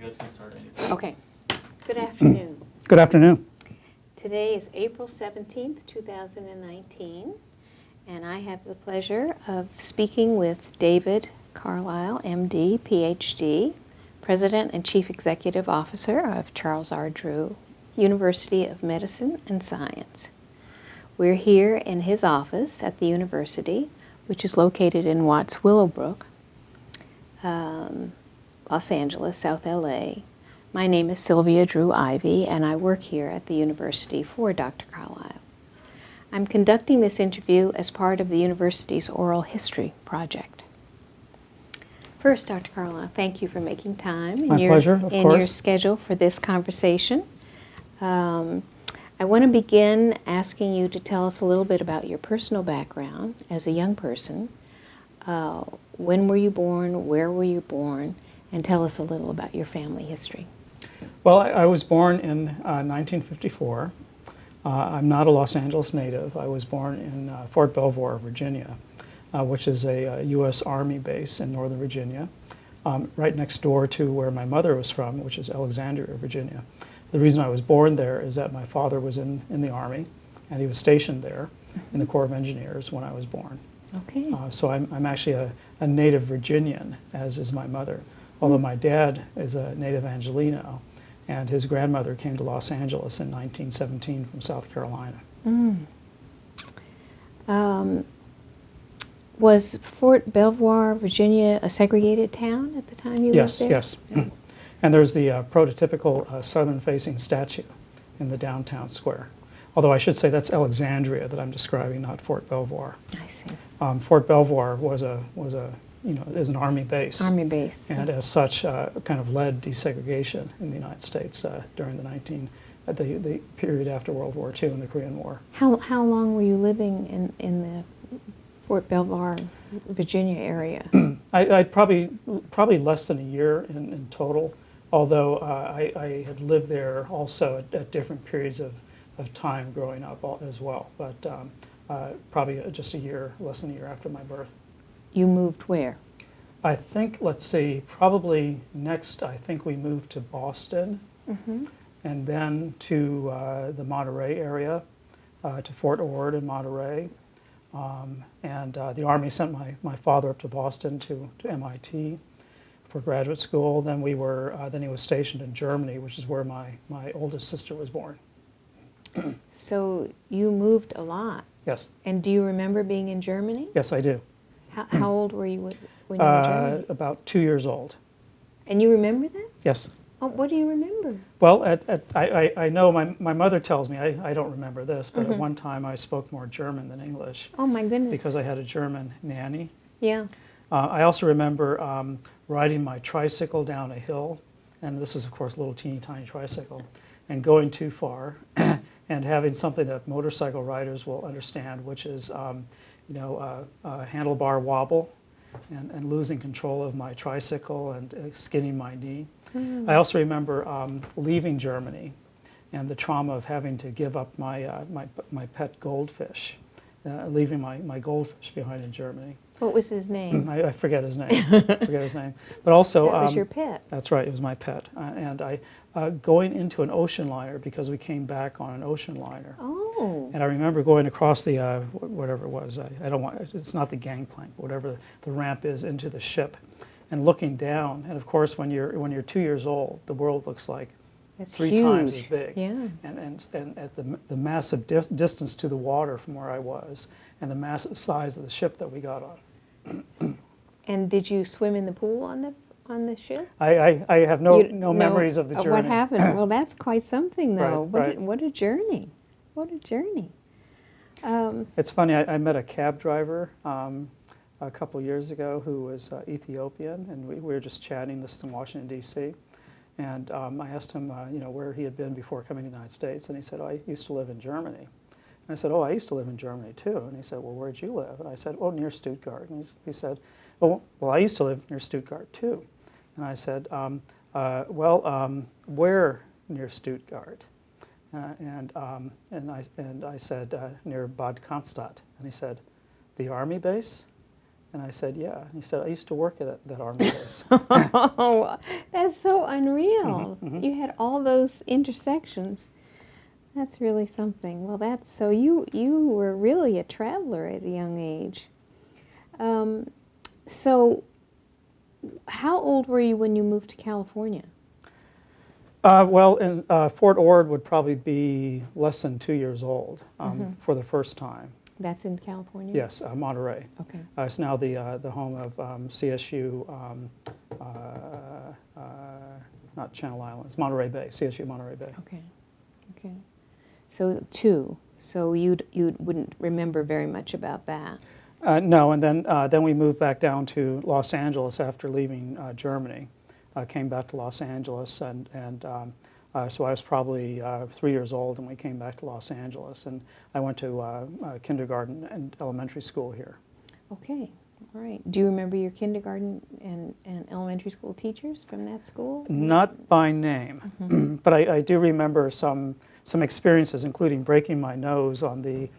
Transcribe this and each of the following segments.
You guys can start anytime. Okay. Good afternoon. Good afternoon. Today is April 17th, 2019, and I have the pleasure of speaking with David Carlisle, MD, PhD, President and Chief Executive Officer of Charles R. Drew University of Medicine and Science. We're here in his office at the university, which is located in Watts Willowbrook, Los Angeles, South LA. My name is Sylvia Drew Ivie, and I work here at the university for Dr. Carlisle. I'm conducting this interview as part of the university's oral history project. First, Dr. Carlisle, thank you for making time in your schedule for this conversation. I want to begin asking you to tell us a little bit about your personal background as a young person. When were you born? Where were you born? And tell us a little about your family history. Well, I was born in 1954. I'm not a Los Angeles native. I was born in Fort Belvoir, Virginia, which is a U.S. Army base in Northern Virginia, right next door to where my mother was from, which is Alexandria, Virginia. The reason I was born there is that my father was in the Army, and he was stationed there in the Corps of Engineers when I was born. Okay. So I'm actually a native Virginian, as is my mother. Although my dad is a native Angelino, and his grandmother came to Los Angeles in 1917 from South Carolina. Was Fort Belvoir, Virginia, a segregated town at the time you lived there? Yes. And there's the prototypical southern-facing statue in the downtown square. Although I should say that's Alexandria that I'm describing, not Fort Belvoir. I see. Fort Belvoir was is an Army base. Army base. And as such, kind of led desegregation in the United States during the period after World War II and the Korean War. How long were you living in the Fort Belvoir, Virginia area? I'd probably less than a year in total, although I had lived there also at different periods of time growing up as well, but probably just less than a year after my birth. You moved where? I think, let's see, probably next, I think we moved to Boston, and then to the Monterey area, to Fort Ord in Monterey. And the Army sent my father up to Boston to MIT for graduate school. Then he was stationed in Germany, which is where my oldest sister was born. So you moved a lot. Yes. And do you remember being in Germany? Yes, I do. How old were you when you were in Germany? About 2 years old. And you remember that? Yes. Oh, what do you remember? Well, I know my mother tells me, I don't remember this, but at one time I spoke more German than English. Oh, my goodness. Because I had a German nanny. Yeah. I also remember riding my tricycle down a hill, and this was, of course, a little teeny tiny tricycle, and going too far and having something that motorcycle riders will understand, which is handlebar wobble and losing control of my tricycle and skinning my knee. I also remember leaving Germany and the trauma of having to give up my pet goldfish, leaving my goldfish behind in Germany. What was his name? I forget his name. But also, that was your pet. That's right. It was my pet. And I going into an ocean liner because we came back on an ocean liner. Oh. And I remember going across the whatever it was. I don't want. It's not the gangplank. Whatever the ramp is into the ship, and looking down. And of course, when you're 2 years old, the world looks like That's 3 huge. times as big. Yeah. And at the massive distance to the water from where I was, and the massive size of the ship that we got on. And did you swim in the pool on the ship? I have no memories of the journey. What happened? Well, that's quite something, though. Right. What a journey! What a journey! It's funny. I met a cab driver a couple years ago who was Ethiopian, and we were just chatting. This is in Washington D.C. And I asked him, where he had been before coming to the United States, and he said, "Oh, I used to live in Germany." And I said, "Oh, I used to live in Germany too." And he said, "Well, where'd you live?" And I said, "Oh, near Stuttgart." And he said, "Oh, well, I used to live near Stuttgart too." And I said, "Where near Stuttgart?" And I said, "Near Bad Cannstatt." And he said, "The Army base?" And I said, yeah. And he said, I used to work at that Army base. Oh, that's so unreal. You had all those intersections. That's really something. Well, so you were really a traveler at a young age. So how old were you when you moved to California? Well, in Fort Ord would probably be less than 2 years old for the first time. That's in California? Yes, Monterey. Okay. It's now the home of CSU, not Channel Islands, Monterey Bay, CSU Monterey Bay. Okay. Okay. So 2. So you wouldn't remember very much about that. No, and then we moved back down to Los Angeles after leaving Germany. Came back to Los Angeles, and so I was probably 3 years old, and we came back to Los Angeles, and I went to kindergarten and elementary school here. Okay, all right. Do you remember your kindergarten and elementary school teachers from that school? Not by name, but I do remember some experiences, including breaking my nose on the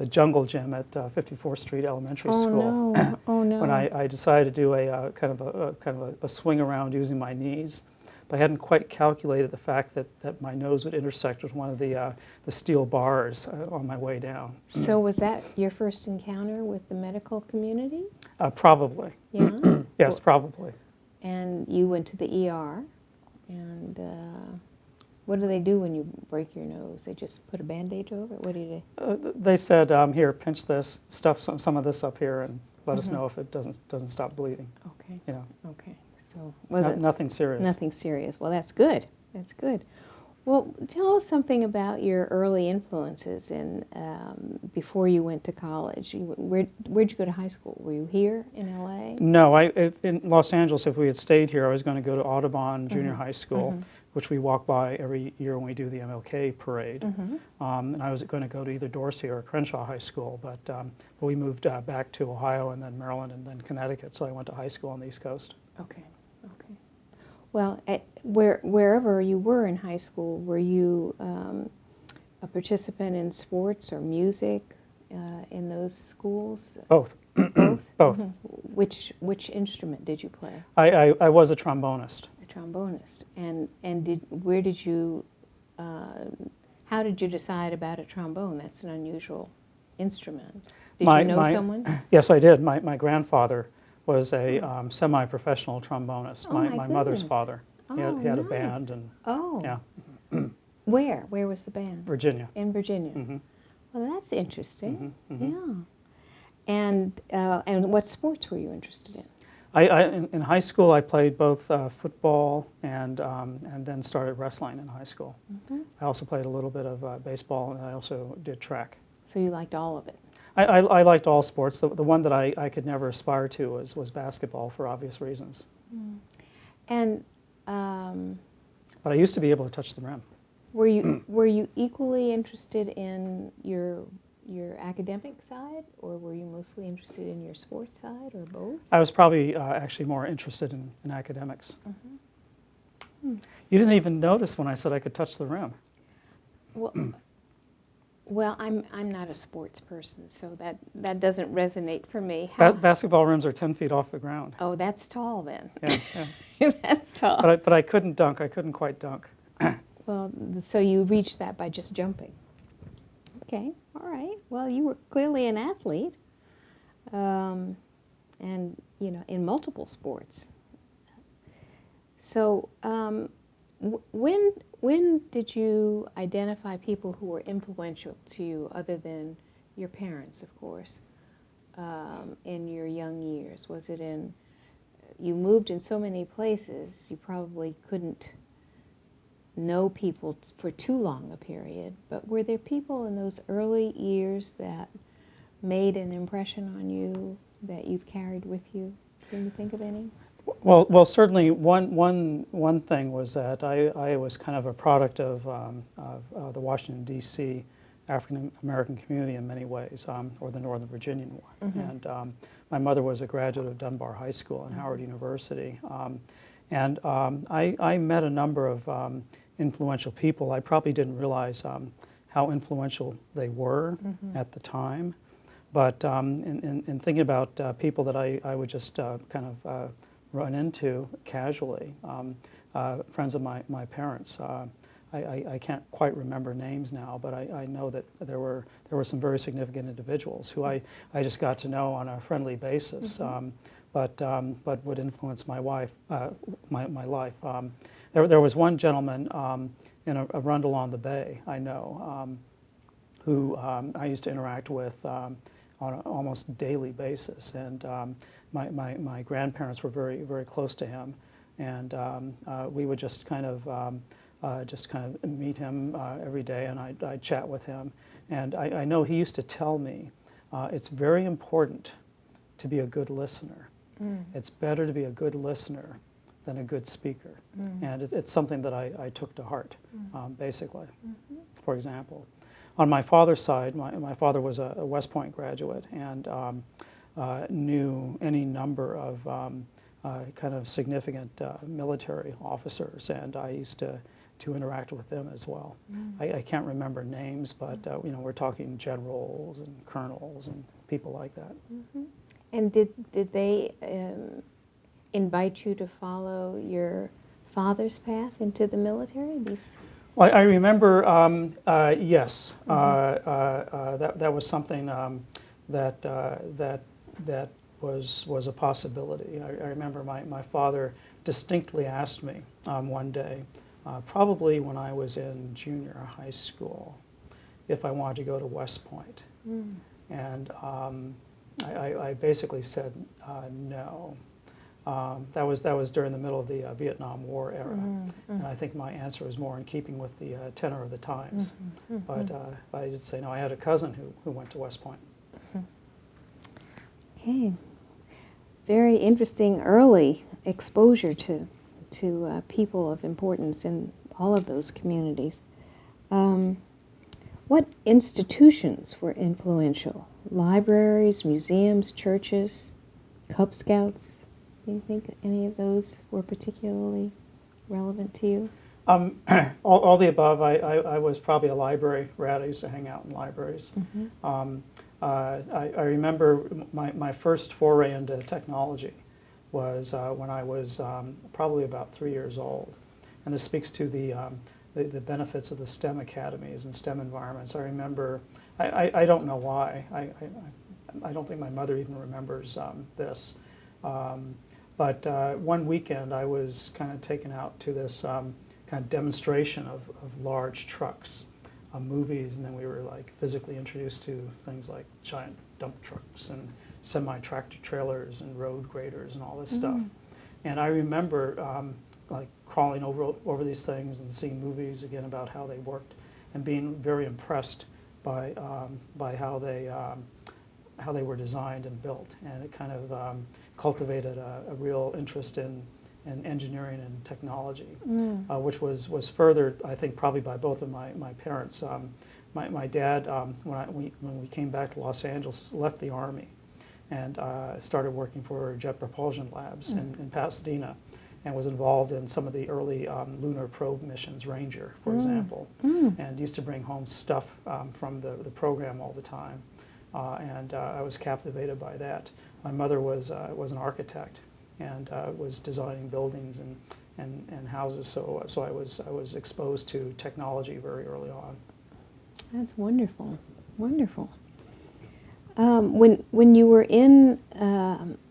jungle gym at 54th Street Elementary School. No. Oh no! When I decided to do a kind of a swing around using my knees, but I hadn't quite calculated the fact that my nose would intersect with one of the steel bars on my way down. So was that your first encounter with the medical community? Probably. Yeah. Yes, probably. And you went to the ER, and what do they do when you break your nose? They just put a Band-Aid over it? What do you do? They said, here, pinch this, stuff some of this up here, and let us know if it doesn't stop bleeding. Okay. You know. Okay. So was it nothing serious? Nothing serious. Well, that's good. That's good. Well, tell us something about your early influences in before you went to college. Where'd you go to high school? Were you here in LA? No, in Los Angeles. If we had stayed here, I was going to go to Audubon Junior High School, which we walk by every year when we do the MLK parade. And I was going to go to either Dorsey or Crenshaw High School, but we moved back to Ohio and then Maryland and then Connecticut, so I went to high school on the East Coast. Okay, okay. Well, wherever you were in high school, were you a participant in sports or music in those schools? Both. Both? Both. Which instrument did you play? I was a trombonist. Trombonist. And how did you decide about a trombone? That's an unusual instrument. Did you know someone? Yes, I did. My grandfather was a semi-professional trombonist. Oh, my mother's goodness. father. He had a Nice. band, and yeah. Where was the band? Virginia. In Virginia. Well, that's interesting. Yeah. And what sports were you interested in? In high school, I played both football and then started wrestling in high school. I also played a little bit of baseball, and I also did track. So you liked all of it? I liked all sports. The one that I could never aspire to was basketball for obvious reasons. And but I used to be able to touch the rim. were you equally interested in your academic side, or were you mostly interested in your sports side, or both? I was probably actually more interested in academics. You didn't even notice when I said I could touch the rim. Well, I'm not a sports person, so that doesn't resonate for me. Basketball rims are 10 feet off the ground. Oh, that's tall then. Yeah. That's tall. But I couldn't dunk. I couldn't quite dunk. Well, so you reached that by just jumping. Okay, all right. Well, you were clearly an athlete, and in multiple sports. So, when did you identify people who were influential to you, other than your parents, of course, in your young years? Was it you moved in so many places, you probably couldn't know people for too long a period, but were there people in those early years that made an impression on you that you've carried with you? Can you think of any? Well, certainly one thing was that I was kind of a product of the Washington, D.C. African American community in many ways, or the Northern Virginian one. And my mother was a graduate of Dunbar High School and Howard University. And I met a number of influential people. I probably didn't realize how influential they were at the time. But in thinking about people that I would just kind of run into casually, friends of my parents. I can't quite remember names now, but I know that there were some very significant individuals who I just got to know on a friendly basis, but would influence my life. There was one gentleman in Arundel on the Bay I know who I used to interact with on an almost daily basis, and my grandparents were very close to him, and we would just kind of meet him every day, and I'd chat with him. And I know he used to tell me, it's very important to be a good listener. It's better to be a good listener than a good speaker. And it's something that I took to heart, basically. For example, on my father's side, my father was a West Point graduate and knew any number of kind of significant military officers, and I used to interact with them as well. I can't remember names, but we're talking generals and colonels and people like that. And did they invite you to follow your father's path into the military? Well, I remember, yes, that was something that was a possibility. I remember my father distinctly asked me one day, probably when I was in junior high school, if I wanted to go to West Point. And I basically said no. That was during the middle of the Vietnam War era, and I think my answer was more in keeping with the tenor of the times. But I did say no. I had a cousin who went to West Point. Okay, very interesting early exposure to people of importance in all of those communities. What institutions were influential? Libraries, museums, churches, Cub Scouts? Do you think any of those were particularly relevant to you? All the above. I was probably a library rat. I used to hang out in libraries. I remember my first foray into technology was when I was probably about 3 years old. And this speaks to the benefits of the STEM academies and STEM environments. I remember, I don't know why, I don't think my mother even remembers this, but one weekend I was kind of taken out to this kind of demonstration of large trucks, movies, and then we were like physically introduced to things like giant dump trucks and semi-tractor trailers and road graders and all this stuff. And I remember like crawling over these things and seeing movies again about how they worked, and being very impressed by how they were designed and built. And it kind of cultivated a real interest in engineering and technology, which was furthered, I think, probably by both of my parents. My dad, when we came back to Los Angeles, left the Army and started working for Jet Propulsion Labs in Pasadena, and was involved in some of the early lunar probe missions, Ranger, for example, and used to bring home stuff from the program all the time. And I was captivated by that. My mother was an architect and was designing buildings and houses, so I was exposed to technology very early on. That's wonderful, wonderful. When you were in,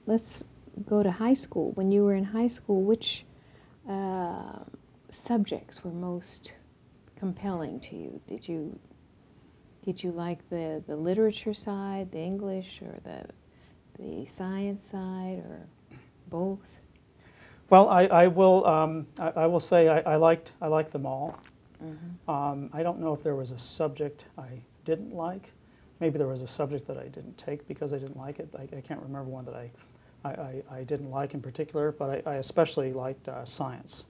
let's go to high school. When you were in high school, which subjects were most compelling to you? Did you like the literature side, the English, or the science side, or both? Well, I will say I liked them all. I don't know if there was a subject I didn't like. Maybe there was a subject that I didn't take because I didn't like it. I can't remember one that I didn't like in particular, but I especially liked science.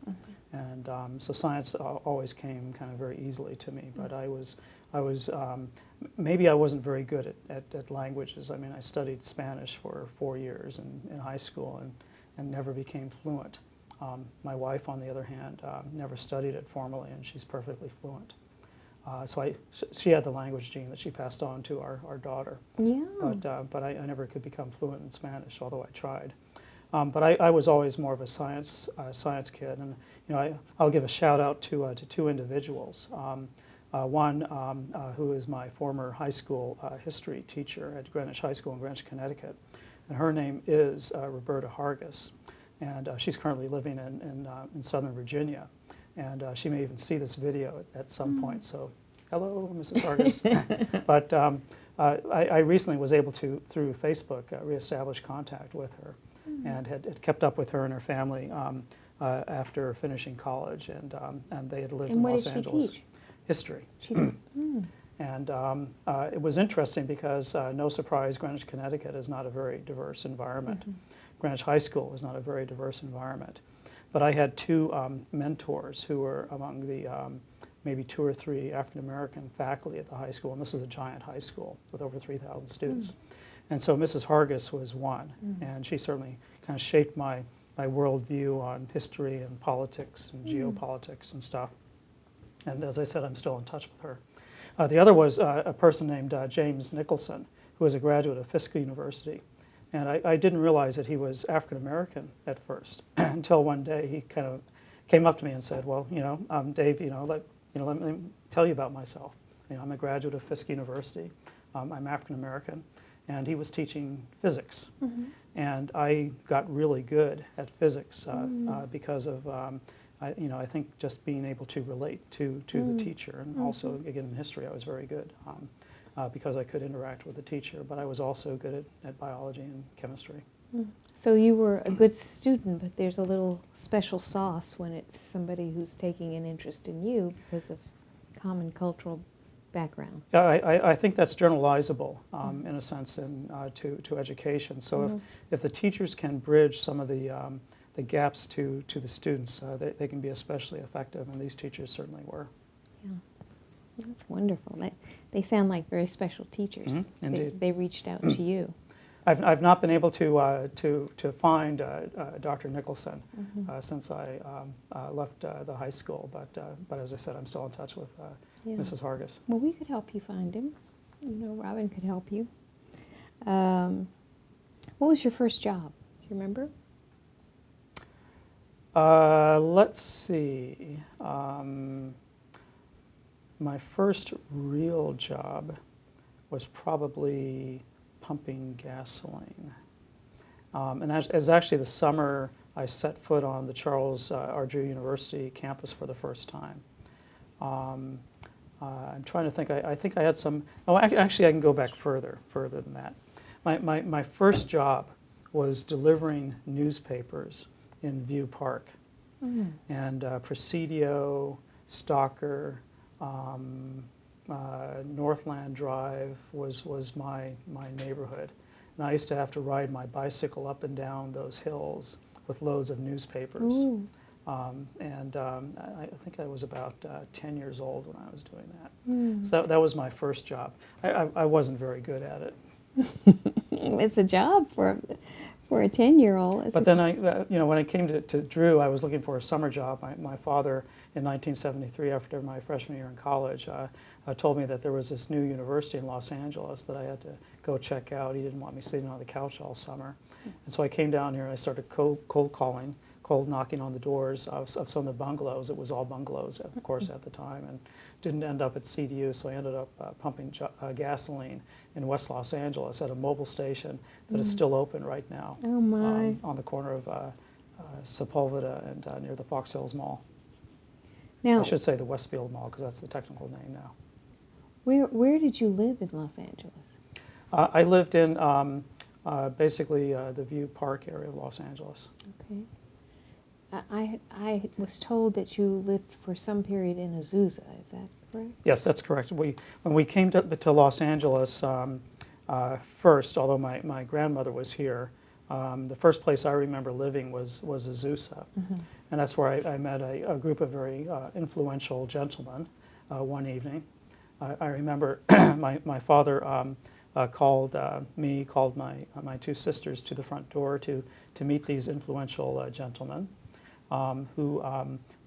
And so science always came kind of very easily to me. But I was maybe I wasn't very good at languages. I mean, I studied Spanish for 4 years in high school and never became fluent. My wife, on the other hand, never studied it formally, and she's perfectly fluent. She had the language gene that she passed on to our daughter. Yeah. But I never could become fluent in Spanish, although I tried. But I was always more of a science kid, and I'll give a shout out to two individuals. One who is my former high school history teacher at Greenwich High School in Greenwich, Connecticut, and her name is Roberta Hargis, and she's currently living in Southern Virginia, and she may even see this video at some point. So, hello, Mrs. Hargis. But I recently was able to, through Facebook, reestablish contact with her, and had kept up with her and her family after finishing college, and they had lived in Los Angeles. And what did she teach? History. And it was interesting because, no surprise, Greenwich, Connecticut is not a very diverse environment. Greenwich High School is not a very diverse environment. But I had two mentors who were among the maybe 2 or 3 African-American faculty at the high school, and this was a giant high school with over 3,000 students. And so Mrs. Hargis was one, and she certainly kind of shaped my worldview on history and politics and geopolitics and stuff. And as I said, I'm still in touch with her. The other was a person named James Nicholson, who was a graduate of Fisk University. And I didn't realize that he was African-American at first until one day he kind of came up to me and said, well, Dave, let me tell you about myself. I'm a graduate of Fisk University. I'm African-American. And he was teaching physics. And I got really good at physics because of, I think just being able to relate to the teacher. And also, again, in history, I was very good because I could interact with the teacher. But I was also good at biology and chemistry. So you were a good student, but there's a little special sauce when it's somebody who's taking an interest in you because of common cultural background. Yeah, I think that's generalizable in a sense to education. So if the teachers can bridge some of the gaps to the students, they can be especially effective, and these teachers certainly were. Yeah, that's wonderful. They sound like very special teachers. Indeed. They reached out to you. I've not been able to find Dr. Nicholson since I left the high school, but as I said, I'm still in touch with Mrs. Hargis. Well, we could help you find him. Robin could help you. What was your first job? Do you remember? Let's see. My first real job was probably pumping gasoline. And as actually the summer I set foot on the Charles R. Drew University campus for the first time. I'm trying to think, I think I had some, actually I can go back further than that. My first job was delivering newspapers in View Park. And Presidio, Stalker, Northland Drive was my neighborhood. And I used to have to ride my bicycle up and down those hills with loads of newspapers. I think I was about 10 years old when I was doing that. So that was my first job. I wasn't very good at it. It's a job for a 10-year-old. But then when I came to Drew, I was looking for a summer job. My father, in 1973, after my freshman year in college, told me that there was this new university in Los Angeles that I had to go check out. He didn't want me sitting on the couch all summer. And so I came down here and I started cold calling, cold knocking on the doors of some of the bungalows. It was all bungalows, of course, at the time, and didn't end up at CDU, so I ended up pumping gasoline in West Los Angeles at a mobile station that is still open right now. Oh my! On the corner of Sepulveda and near the Fox Hills Mall. Now, I should say the Westfield Mall because that's the technical name now. Where did you live in Los Angeles? I lived in basically the View Park area of Los Angeles. Okay. I was told that you lived for some period in Azusa. Is that correct? Yes, that's correct. When we came to Los Angeles first, although my grandmother was here, the first place I remember living was Azusa. And that's where I met a group of very influential gentlemen one evening. I remember my father called my two sisters to the front door to meet these influential gentlemen. who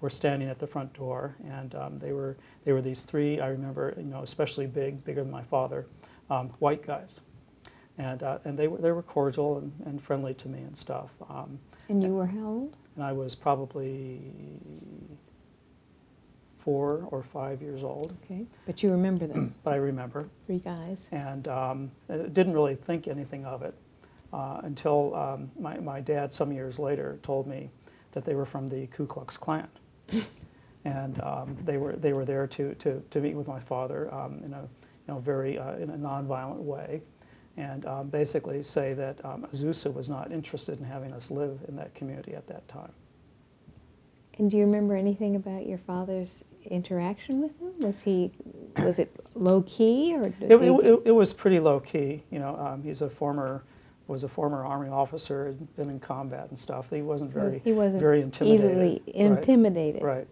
were standing at the front door, and they were these three, I remember, especially bigger than my father, white guys, and they were cordial and friendly to me and stuff. And you were how old? And I was probably 4 or 5 years old. Okay, but you remember them? But I remember. 3 guys. And didn't really think anything of it until my dad, some years later, told me that they were from the Ku Klux Klan, and they were there to meet with my father in a very in a nonviolent way, and basically say that Azusa was not interested in having us live in that community at that time. And do you remember anything about your father's interaction with them? Was it low key, or it was pretty low key? He's was a former Army officer, had been in combat and stuff. He wasn't very intimidated. Easily intimidated. Right.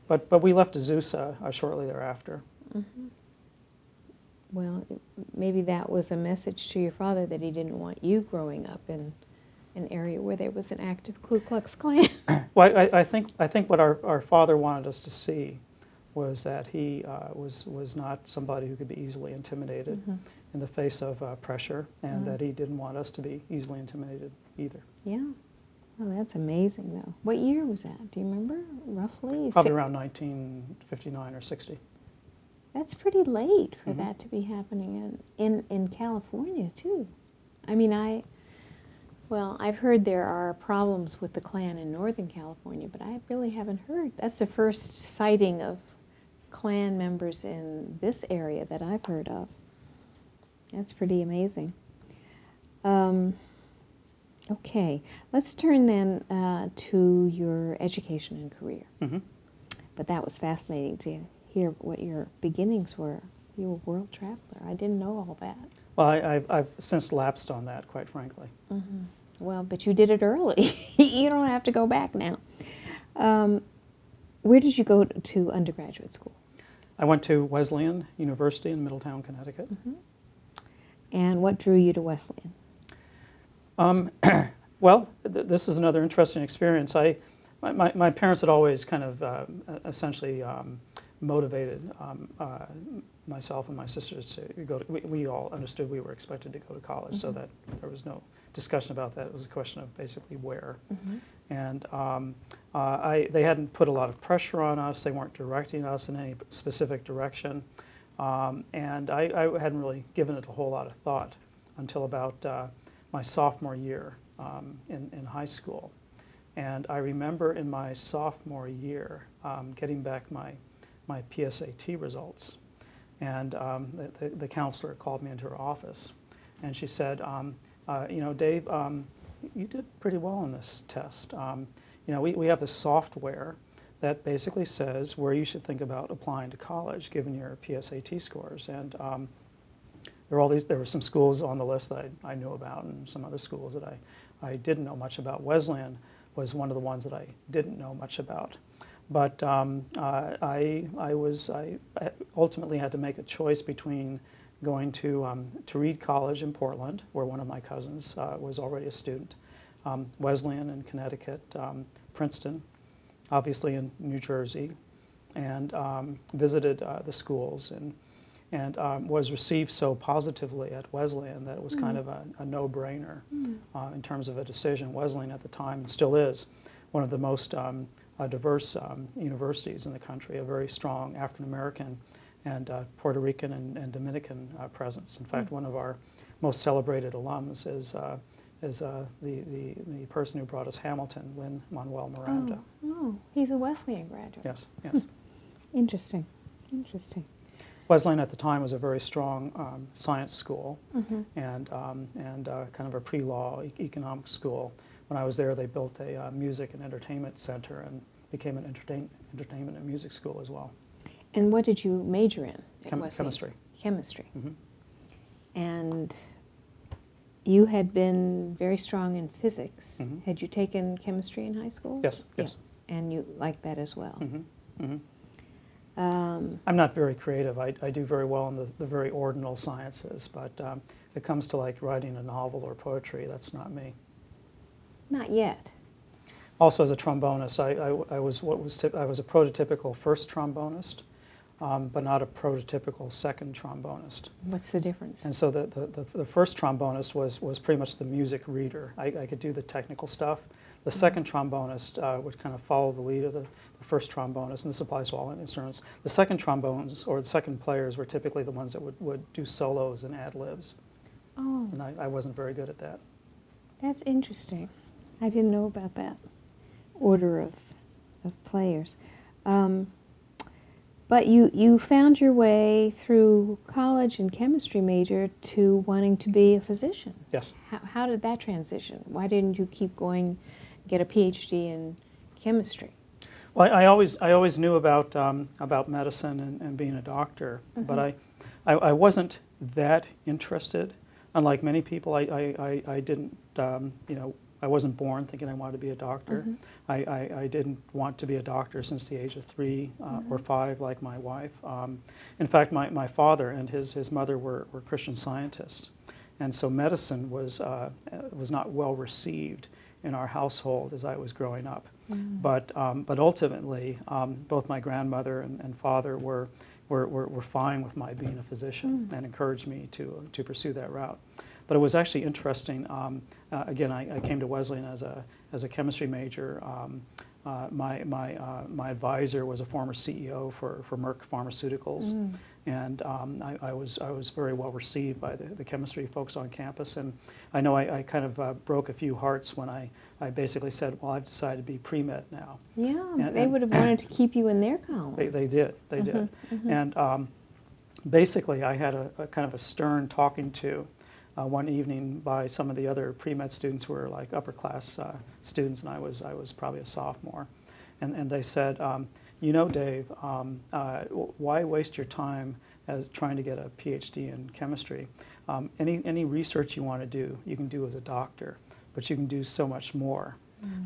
But we left Azusa shortly thereafter. Mm-hmm. Well, maybe that was a message to your father that he didn't want you growing up in an area where there was an active Ku Klux Klan. Well, I think what our father wanted us to see was that he was not somebody who could be easily intimidated in the face of pressure, and that he didn't want us to be easily intimidated either. Yeah. Oh, that's amazing, though. What year was that? Do you remember, roughly? Probably around 1959 or 60. That's pretty late for that to be happening in California, too. I mean, I've heard there are problems with the Klan in Northern California, but I really haven't heard. That's the first sighting of Klan members in this area that I've heard of. That's pretty amazing. Okay, let's turn then to your education and career. But that was fascinating to hear what your beginnings were. You were a world traveler. I didn't know all that. Well, I've since lapsed on that, quite frankly. Well, but you did it early. You don't have to go back now. Where did you go to undergraduate school? I went to Wesleyan University in Middletown, Connecticut. And what drew you to Wesleyan? Well, this is another interesting experience. My parents had always kind of essentially motivated myself and my sisters to go to, we all understood we were expected to go to college, so that there was no discussion about that. It was a question of basically where. And they hadn't put a lot of pressure on us. They weren't directing us in any specific direction. And I hadn't really given it a whole lot of thought until about my sophomore year in high school. And I remember in my sophomore year getting back my PSAT results. And the counselor called me into her office, and she said, Dave, you did pretty well on this test. We have this software that basically says where you should think about applying to college given your PSAT scores. And there were some schools on the list that I knew about, and some other schools that I didn't know much about. Wesleyan was one of the ones that I didn't know much about. But I ultimately had to make a choice between going to Reed College in Portland, where one of my cousins was already a student, Wesleyan in Connecticut, Princeton, obviously in New Jersey, and visited the schools and was received so positively at Wesleyan that it was kind of a no-brainer in terms of a decision. Wesleyan at the time, and still is, one of the most diverse universities in the country, a very strong African-American and Puerto Rican and Dominican presence. In fact, one of our most celebrated alums is the person who brought us Hamilton, Lin-Manuel Miranda. Oh, he's a Wesleyan graduate. Yes. Interesting. Wesleyan at the time was a very strong science school and kind of a pre-law economic school. When I was there, they built a music and entertainment center and became an entertainment and music school as well. And what did you major in at Wesleyan? Chemistry. Chemistry. And you had been very strong in physics. Had you taken chemistry in high school? Yes. Yeah. And you liked that as well? I'm not very creative. I do very well in the very ordinal sciences, but if it comes to like writing a novel or poetry, that's not me. Not yet. Also, as a trombonist, I was I was a prototypical first trombonist, but not a prototypical second trombonist. What's the difference? And so the first trombonist was pretty much the music reader. I could do the technical stuff. The second trombonist would kind of follow the lead of the first trombonist, and this applies to all instruments. The second trombones, or the second players, were typically the ones that would do solos and ad-libs. Oh. And I wasn't very good at that. That's interesting. I didn't know about that order of players. But you found your way through college and chemistry major to wanting to be a physician. Yes. How did that transition? Why didn't you keep going, get a PhD in chemistry? Well, I always knew about medicine and being a doctor, but I wasn't that interested. Unlike many people, I didn't, I wasn't born thinking I wanted to be a doctor. I didn't want to be a doctor since the age of 3 or 5, like my wife. In fact, my father and his mother were Christian scientists, and so medicine was not well received in our household as I was growing up. But ultimately, both my grandmother and father were fine with my being a physician and encouraged me to pursue that route. But it was actually interesting. Again, I came to Wesleyan as a chemistry major. My advisor was a former CEO for Merck Pharmaceuticals, and I was very well received by the chemistry folks on campus. And I know I kind of broke a few hearts when I basically said, well, I've decided to be pre-med now. Yeah, and they would have wanted to keep you in their column. They did. And basically, I had a kind of a stern talking to one evening by some of the other pre-med students who were like upper class students, and I was probably a sophomore. And they said, you know, Dave, why waste your time as trying to get a PhD in chemistry? Any research you want to do, you can do as a doctor, but you can do so much more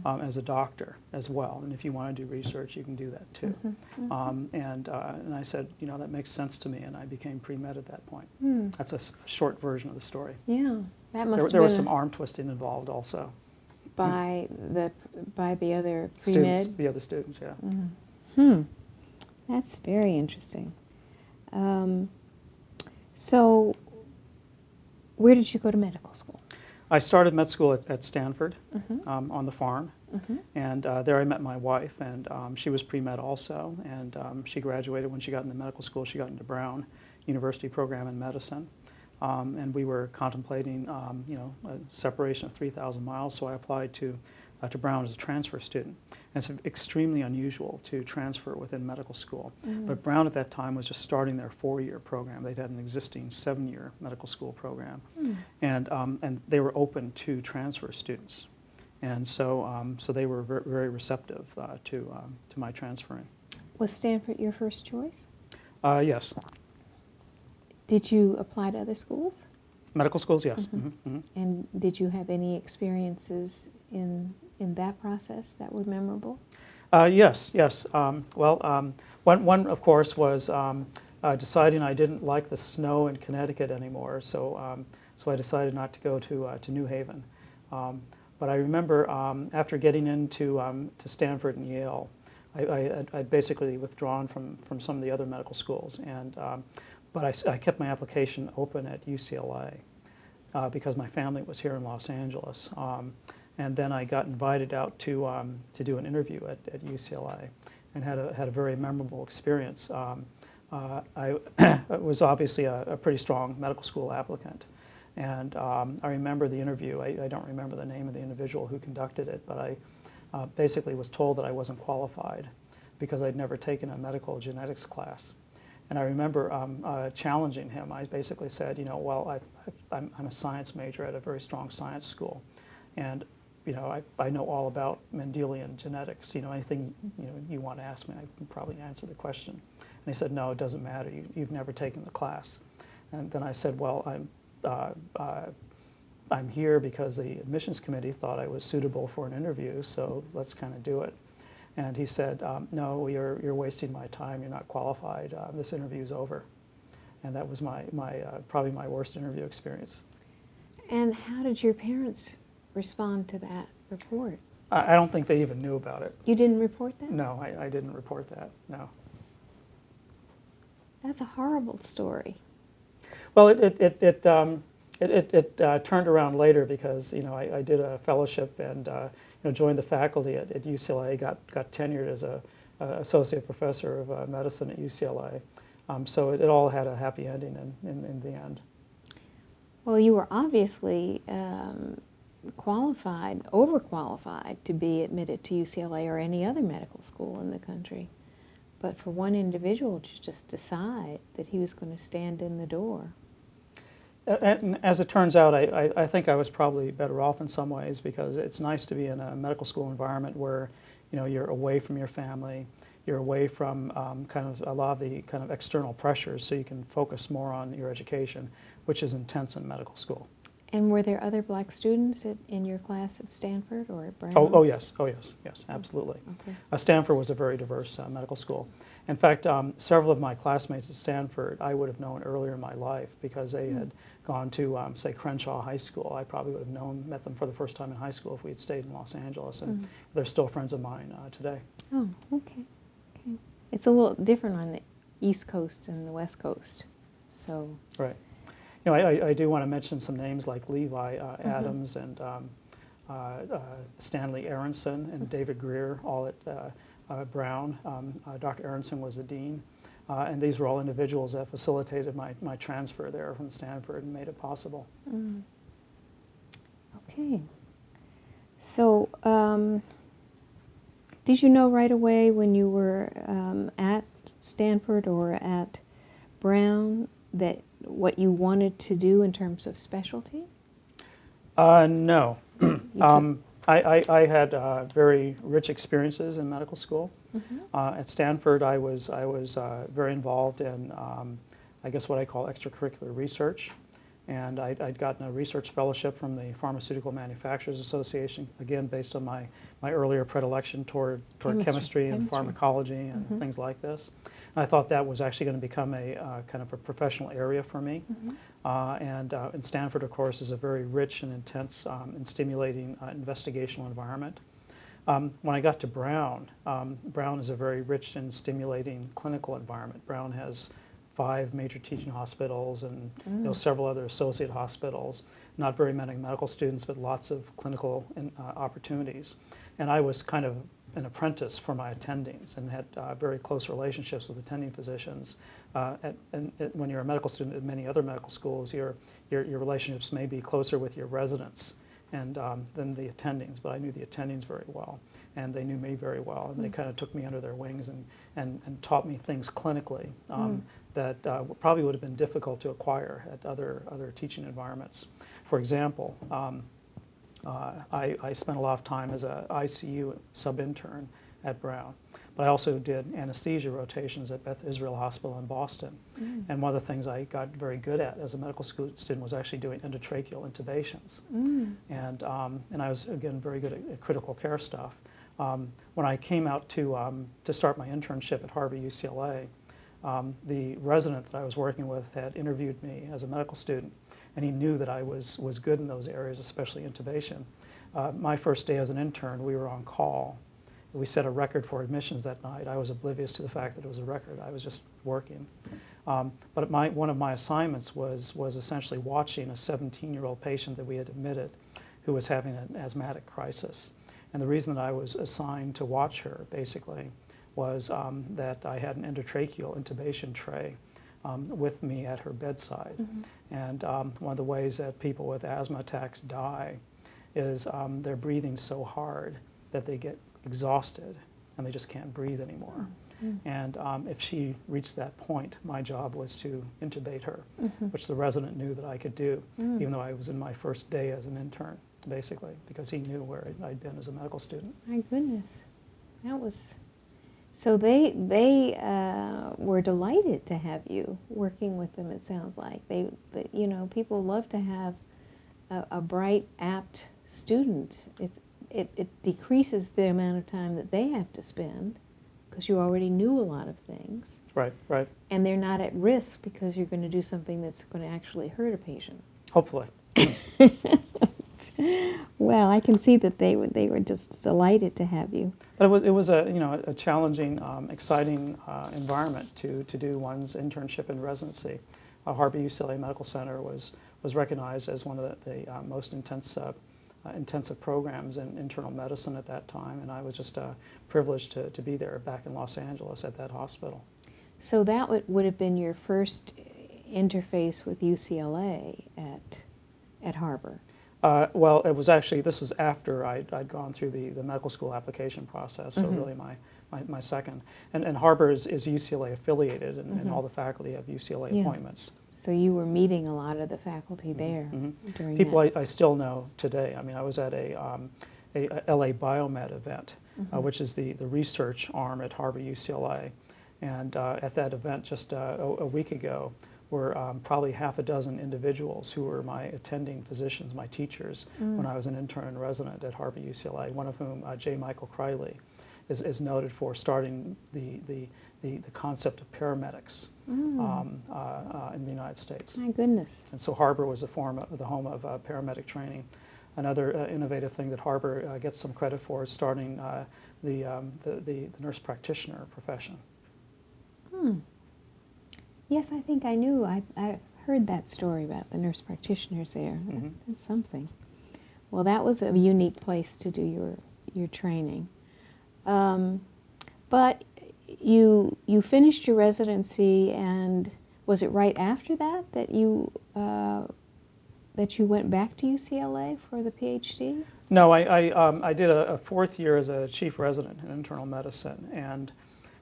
as a doctor as well. And if you want to do research, you can do that too. And I said, you know, that makes sense to me, and I became pre-med at that point. That's a short version of the story. Yeah, that must have there been was some arm twisting involved also. By the other pre-med? Students, the other students, yeah. That's very interesting. So, where did you go to medical school? I started med school at Stanford on the farm, and there I met my wife, and she was pre-med also, and she graduated. When she got into medical school, she got into Brown University program in medicine, and we were contemplating a separation of 3,000 miles, so I applied to Brown as a transfer student. And it's extremely unusual to transfer within medical school. But Brown at that time was just starting their 4-year program. They'd had an existing 7-year medical school program. And they were open to transfer students. And so they were very receptive to my transferring. Was Stanford your first choice? Yes. Did you apply to other schools? Medical schools, yes. And did you have any experiences in that process that were memorable? Yes. One of course was deciding I didn't like the snow in Connecticut anymore, so I decided not to go to New Haven. But I remember after getting into to Stanford and Yale, I'd basically withdrawn from some of the other medical schools, and but I kept my application open at UCLA because my family was here in Los Angeles. And then I got invited out to do an interview at UCLA, and had a very memorable experience. I was obviously a pretty strong medical school applicant, and I remember the interview. I don't remember the name of the individual who conducted it, but I basically was told that I wasn't qualified because I'd never taken a medical genetics class. And I remember challenging him. I basically said, well, I'm a science major at a very strong science school, and I know all about Mendelian genetics. Anything you want to ask me, I can probably answer the question. And he said, no, it doesn't matter. You've never taken the class. And then I said, well, I'm here because the admissions committee thought I was suitable for an interview, so let's kind of do it. And he said, no, you're wasting my time. You're not qualified. This interview's over. And that was probably my worst interview experience. And how did your parents respond to that report? I don't think they even knew about it. You didn't report that? No, I didn't report that, no. That's a horrible story. Well, it turned around later because, you know, I did a fellowship and, you know, joined the faculty at UCLA, got tenured as a associate professor of medicine at UCLA. So it all had a happy ending in the end. Well, you were obviously qualified, overqualified to be admitted to UCLA or any other medical school in the country. But for one individual to just decide that he was going to stand in the door. And as it turns out, I think I was probably better off in some ways because it's nice to be in a medical school environment where, you know, you're away from your family, you're away from kind of a lot of the kind of external pressures, so you can focus more on your education, which is intense in medical school. And were there other black students in your class at Stanford or at Brown? Oh yes, absolutely. Okay. Stanford was a very diverse medical school. In fact, several of my classmates at Stanford I would have known earlier in my life because they had gone to, say, Crenshaw High School. I probably would have met them for the first time in high school if we had stayed in Los Angeles, and they're still friends of mine today. Oh, okay. Okay. It's a little different on the East Coast and the West Coast, so. Right. You know, I do want to mention some names like Levi Adams and Stanley Aronson and David Greer, all at Brown. Dr. Aronson was the dean, and these were all individuals that facilitated my transfer there from Stanford and made it possible. Okay. So, did you know right away when you were at Stanford or at Brown that what you wanted to do in terms of specialty? No. I had very rich experiences in medical school. At Stanford, I was very involved in, I guess, what I call extracurricular research. And I'd gotten a research fellowship from the Pharmaceutical Manufacturers Association, again, based on my earlier predilection toward chemistry and pharmacology and things like this. And I thought that was actually going to become a kind of a professional area for me. And Stanford, of course, is a very rich and intense and stimulating investigational environment. When I got to Brown, Brown is a very rich and stimulating clinical environment. Brown has 5 major teaching hospitals and you know, several other associate hospitals. Not very many medical students, but lots of clinical opportunities. And I was kind of an apprentice for my attendings and had very close relationships with attending physicians. When you're a medical student at many other medical schools, your relationships may be closer with your residents and than the attendings, but I knew the attendings very well, and they knew me very well, and they kind of took me under their wings and taught me things clinically that probably would have been difficult to acquire at other teaching environments. For example, I spent a lot of time as an ICU sub-intern at Brown, but I also did anesthesia rotations at Beth Israel Hospital in Boston. And one of the things I got very good at as a medical school student was actually doing endotracheal intubations. And I was, again, very good at critical care stuff. When I came out to start my internship at Harvard UCLA, the resident that I was working with had interviewed me as a medical student, and he knew that I was good in those areas, especially intubation. My first day as an intern, we were on call. We set a record for admissions that night. I was oblivious to the fact that it was a record. I was just working. But one of my assignments was essentially watching a 17-year-old patient that we had admitted who was having an asthmatic crisis. And the reason that I was assigned to watch her, basically, was that I had an endotracheal intubation tray with me at her bedside. And one of the ways that people with asthma attacks die is they're breathing so hard that they get exhausted and they just can't breathe anymore. And if she reached that point, my job was to intubate her, which the resident knew that I could do, even though I was in my first day as an intern, basically, because he knew where I'd been as a medical student. My goodness, that was. So they were delighted to have you working with them. It sounds like you know, people love to have a bright, apt student. It decreases the amount of time that they have to spend because you already knew a lot of things. Right, right. And they're not at risk because you're going to do something that's going to actually hurt a patient. Hopefully. Well, I can see that they were just delighted to have you. But it was a a challenging, exciting environment to do one's internship and residency. Harbor UCLA Medical Center was recognized as one of the most intensive programs in internal medicine at that time, and I was just privileged to be there back in Los Angeles at that hospital. So that would have been your first interface with UCLA at Harbor. Well, it was actually, this was after I'd gone through the medical school application process, so really my second. And Harbor is UCLA affiliated, and all the faculty have UCLA appointments. So you were meeting a lot of the faculty there during People that. I still know today. I mean, I was at a LA Biomed event, which is the research arm at Harbor UCLA. And at that event just a week ago were probably half a dozen individuals who were my attending physicians, my teachers, when I was an intern and resident at Harbor UCLA, one of whom, J. Michael Carlisle, is noted for starting the concept of paramedics in the United States. My goodness. And so Harbor was the home of paramedic training. Another innovative thing that Harbor gets some credit for is starting the nurse practitioner profession. Yes, I think I knew. I heard that story about the nurse practitioners there. That's something. Well, that was a unique place to do your training. But you finished your residency, and was it right after that you went back to UCLA for the PhD? No, I did a fourth year as a chief resident in internal medicine, and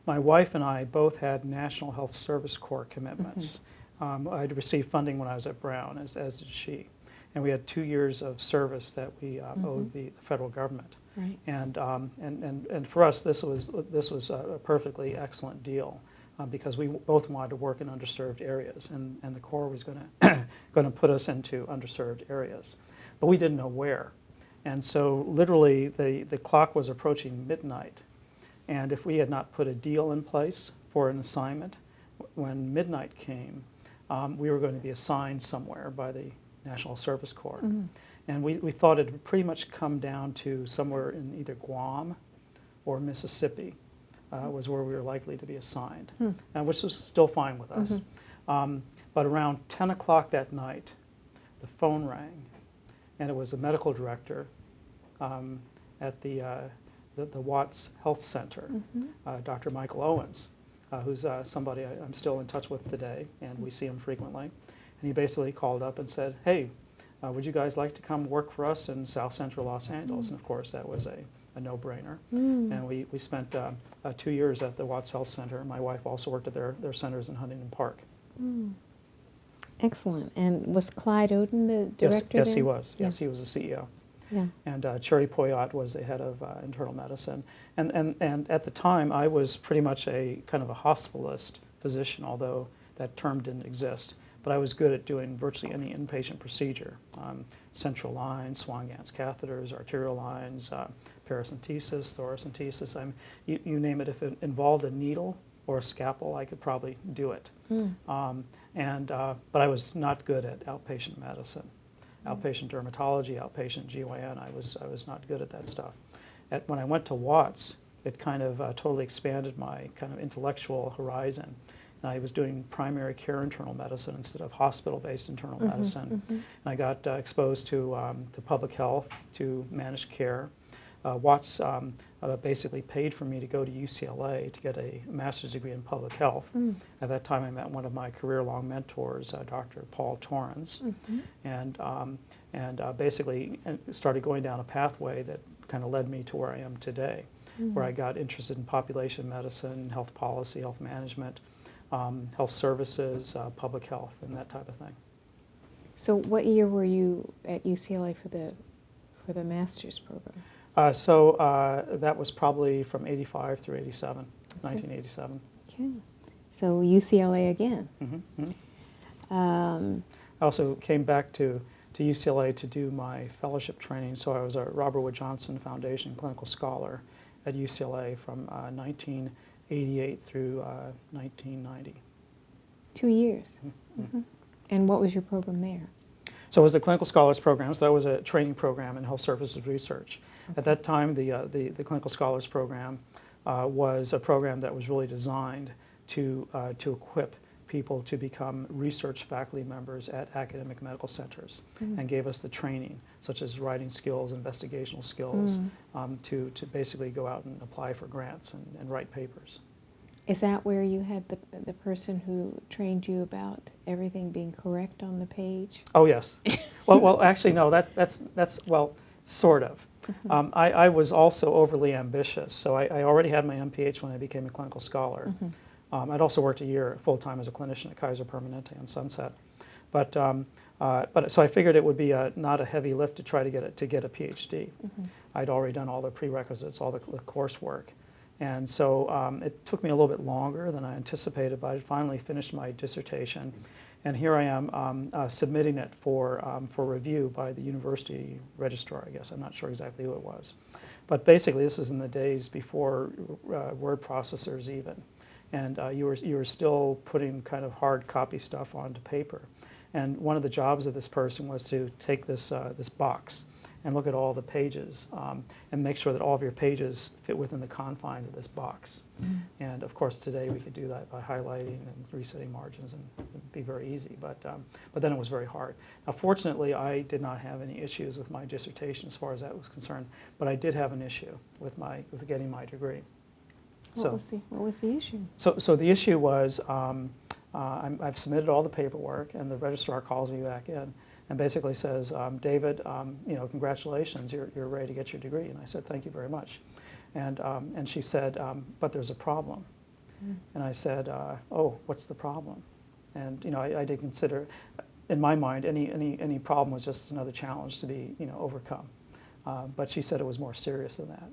my wife and I both had National Health Service Corps commitments. I'd received funding when I was at Brown, as did she. And we had 2 years of service that we owed the federal government. Right. And for us, this was a perfectly excellent deal because we both wanted to work in underserved areas, and the Corps was going to put us into underserved areas, but we didn't know where. And so literally the clock was approaching midnight. And if we had not put a deal in place for an assignment, when midnight came, we were going to be assigned somewhere by the National Service Corps. And we thought it would pretty much come down to somewhere in either Guam or Mississippi was where we were likely to be assigned, which was still fine with us. But around 10 o'clock that night, the phone rang, and it was the medical director at the Watts Health Center, Dr. Michael Owens, who's somebody I'm still in touch with today, and we see him frequently. And he basically called up and said, hey, would you guys like to come work for us in South Central Los Angeles? And of course, that was a no-brainer. And we spent 2 years at the Watts Health Center. My wife also worked at their centers in Huntington Park. Excellent. And was Clyde Oden the director? Yes, there? he was. Yes, he was the CEO. Yeah. And Cherry Poyot was the head of internal medicine. And at the time, I was pretty much a kind of a hospitalist physician, although that term didn't exist. But I was good at doing virtually any inpatient procedure, central lines, Swan-Ganz catheters, arterial lines, paracentesis, thoracentesis. You name it. If it involved a needle or a scalpel, I could probably do it. But I was not good at outpatient medicine. Outpatient dermatology, outpatient GYN, I was not good at that stuff. When I went to Watts, it kind of totally expanded my kind of intellectual horizon. And I was doing primary care internal medicine instead of hospital-based internal medicine. And I got exposed to public health, to managed care. Watts basically paid for me to go to UCLA to get a master's degree in public health. At that time, I met one of my career-long mentors, Dr. Paul Torrens, and basically started going down a pathway that kind of led me to where I am today, where I got interested in population medicine, health policy, health management, health services, public health, and that type of thing. So what year were you at UCLA for the master's program? So that was probably from 85 through 87, 1987. Okay. So UCLA again. I also came back to UCLA to do my fellowship training. So I was a Robert Wood Johnson Foundation clinical scholar at UCLA from 1988 through 1990. 2 years. And what was your program there? So it was the Clinical Scholars Program, so that was a training program in health services research. At that time, the Clinical Scholars Program was a program that was really designed to equip people to become research faculty members at academic medical centers, and gave us the training, such as writing skills, investigational skills, to basically go out and apply for grants and write papers. Is that where you had the person who trained you about everything being correct on the page? Oh yes. Well, actually no. That's well, sort of. I was also overly ambitious, so I already had my MPH when I became a clinical scholar. I'd also worked a year full-time as a clinician at Kaiser Permanente on Sunset, but so I figured it would be not a heavy lift to try to get a PhD. I'd already done all the prerequisites, all the coursework, and so it took me a little bit longer than I anticipated, but I finally finished my dissertation, and here I am submitting it for review by the university registrar. I guess I'm not sure exactly who it was, but basically this was in the days before word processors even. And you were still putting kind of hard copy stuff onto paper. And one of the jobs of this person was to take this box and look at all the pages and make sure that all of your pages fit within the confines of this box. And of course today we could do that by highlighting and resetting margins, and it'd be very easy, but then it was very hard. Now fortunately I did not have any issues with my dissertation as far as that was concerned, but I did have an issue with getting my degree. What was the issue? So the issue was I've submitted all the paperwork, and the registrar calls me back in and basically says, David, congratulations, you're ready to get your degree. And I said, thank you very much. And she said, but there's a problem. And I said, oh, what's the problem? And I did consider, in my mind, any problem was just another challenge to be overcome. But she said it was more serious than that.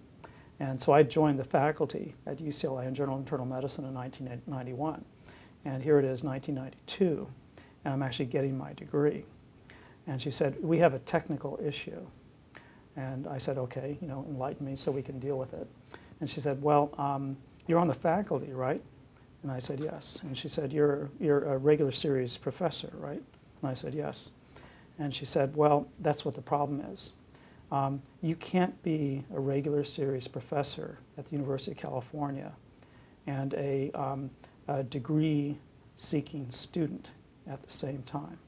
And so I joined the faculty at UCLA in General Internal Medicine in 1991. And here it is, 1992, and I'm actually getting my degree. And she said, we have a technical issue. And I said, okay, enlighten me so we can deal with it. And she said, well, you're on the faculty, right? And I said, yes. And she said, you're a regular series professor, right? And I said, yes. And she said, well, that's what the problem is. You can't be a regular series professor at the University of California and a degree-seeking student at the same time.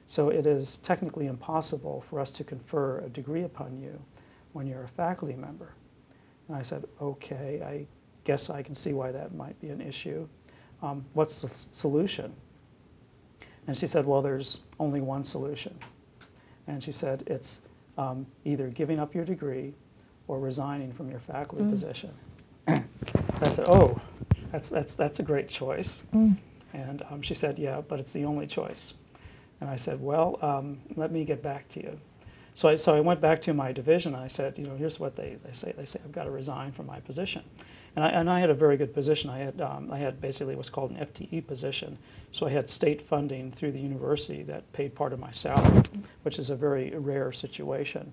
So it is technically impossible for us to confer a degree upon you when you're a faculty member. And I said, okay, I guess I can see why that might be an issue. What's the solution? And she said, well, there's only one solution. And she said, it's either giving up your degree or resigning from your faculty position. I said, oh, that's a great choice. And she said, yeah, but it's the only choice. And I said, well, let me get back to you. So I went back to my division, and I said, here's what they say. They say I've got to resign from my position. And I had a very good position. I had basically what's called an FTE position. So I had state funding through the university that paid part of my salary, which is a very rare situation.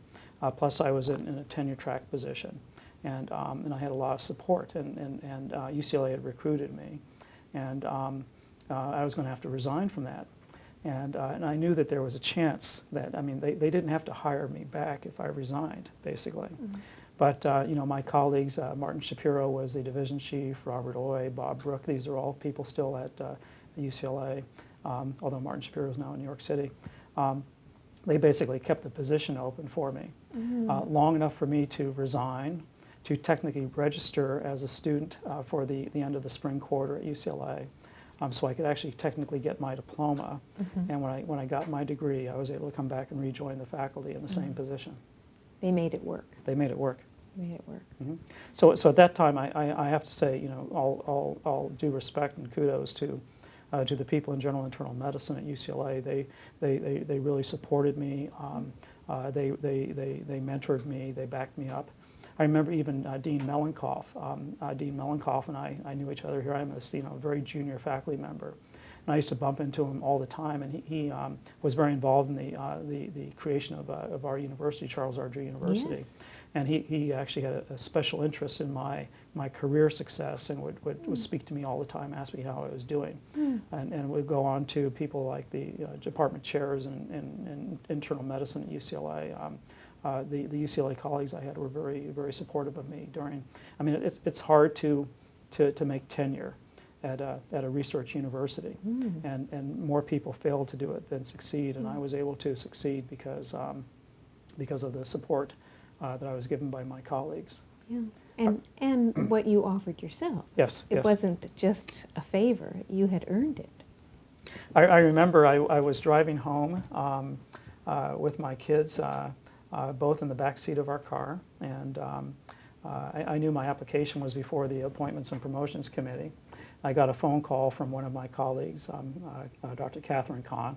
Plus I was in a tenure track position. And I had a lot of support, and UCLA had recruited me. And I was going to have to resign from that. And I knew that there was a chance that, they didn't have to hire me back if I resigned, basically. But my colleagues, Martin Shapiro was the division chief, Robert Oy, Bob Brook, these are all people still at UCLA, although Martin Shapiro is now in New York City. They basically kept the position open for me long enough for me to resign, to technically register as a student for the end of the spring quarter at UCLA. So I could actually technically get my diploma. And when I got my degree, I was able to come back and rejoin the faculty in the same position. They made it work. They made it work. Made it work. So at that time, I have to say, all due respect and kudos to the people in general internal medicine at UCLA. They really supported me. They mentored me. They backed me up. I remember even Dean Mellenkopf. Dean Mellenkopf and I knew each other. Here I am as a very junior faculty member. And I used to bump into him all the time, and he was very involved in the creation of our university, Charles R. Drew University. And he actually had a special interest in my career success and would speak to me all the time, ask me how I was doing. And would go on to people like the department chairs in internal medicine at UCLA. The UCLA colleagues I had were very, very supportive of me during. I mean, it's hard to make tenure at a research university, and more people fail to do it than succeed. And I was able to succeed because of the support that I was given by my colleagues. Yeah, and what you offered yourself. Yes, It yes. wasn't just a favor; you had earned it. I remember I was driving home with my kids, both in the back seat of our car, and I knew my application was before the Appointments and Promotions Committee. I got a phone call from one of my colleagues, Dr. Catherine Kahn,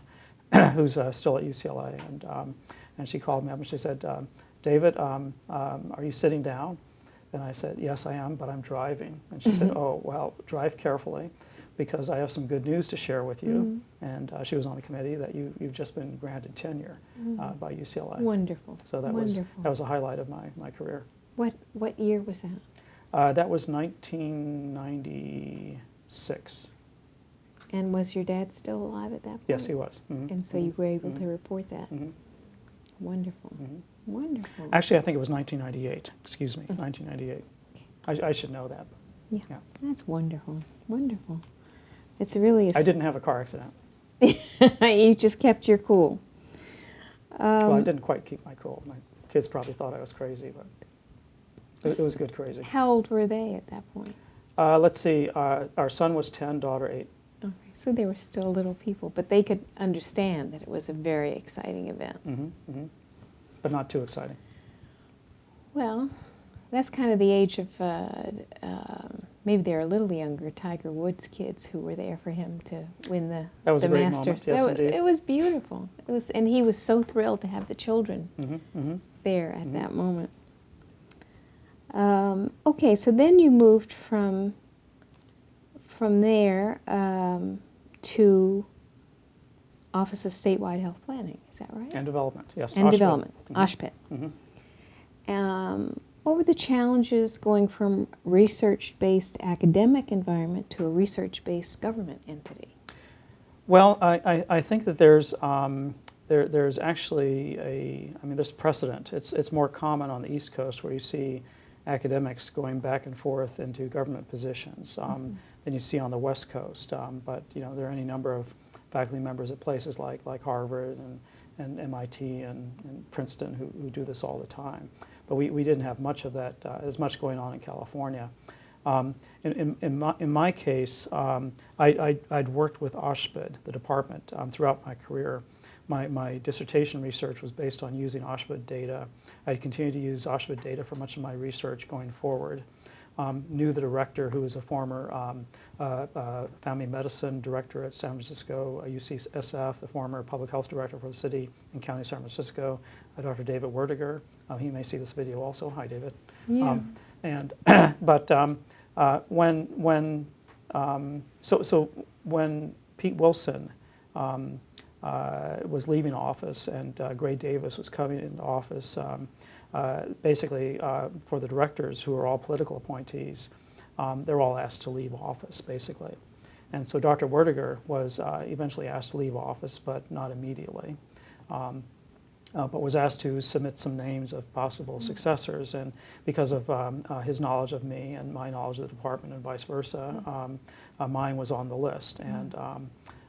who's still at UCLA, and she called me up and she said, David, are you sitting down? And I said, yes, I am, but I'm driving. And she said, oh, well, drive carefully, because I have some good news to share with you. And she was on the committee that you've just been granted tenure by UCLA. Wonderful. So that was a highlight of my career. What year was that? That was 1996. And was your dad still alive at that point? Yes, he was. And so you were able to report that? Wonderful. Wonderful. Actually, I think it was 1998. Excuse me, 1998. I should know that. Yeah. That's wonderful. Wonderful. It's really I didn't have a car accident. You just kept your cool. Well, I didn't quite keep my cool. My kids probably thought I was crazy, but it was good crazy. How old were they at that point? Let's see. Our son was 10, daughter 8. Okay, so they were still little people, but they could understand that it was a very exciting event. But not too exciting. Well, that's kind of the age of, maybe they're a little younger, Tiger Woods kids who were there for him to win the That was a great Masters. moment, yes, indeed. It was beautiful. And he was so thrilled to have the children there at that moment. Okay, so then you moved from there to Office of Statewide Health Planning, is that right? And development, yes. And OSHPD. development, OSHPD. What were the challenges going from research-based academic environment to a research-based government entity? Well, I think that there's actually there's precedent. It's more common on the East Coast where you see academics going back and forth into government positions than you see on the West Coast. But there are any number of faculty members at places like Harvard and MIT and Princeton who do this all the time. But we didn't have much of that, as much going on in California. In my case, I'd worked with OSHPD, the department, throughout my career. My dissertation research was based on using OSHPD data. I continued to use OSHPD data for much of my research going forward. Knew the director, who was a former family medicine director at San Francisco, UCSF, the former public health director for the city and county of San Francisco, Dr. David Werdiger. He may see this video also. Hi, David. Yeah. When Pete Wilson was leaving office and Gray Davis was coming into office, basically for the directors, who are all political appointees, they're all asked to leave office, basically. And so Dr. Werdiger was eventually asked to leave office, but not immediately, but was asked to submit some names of possible successors. And because of his knowledge of me and my knowledge of the department and vice versa, mine was on the list. And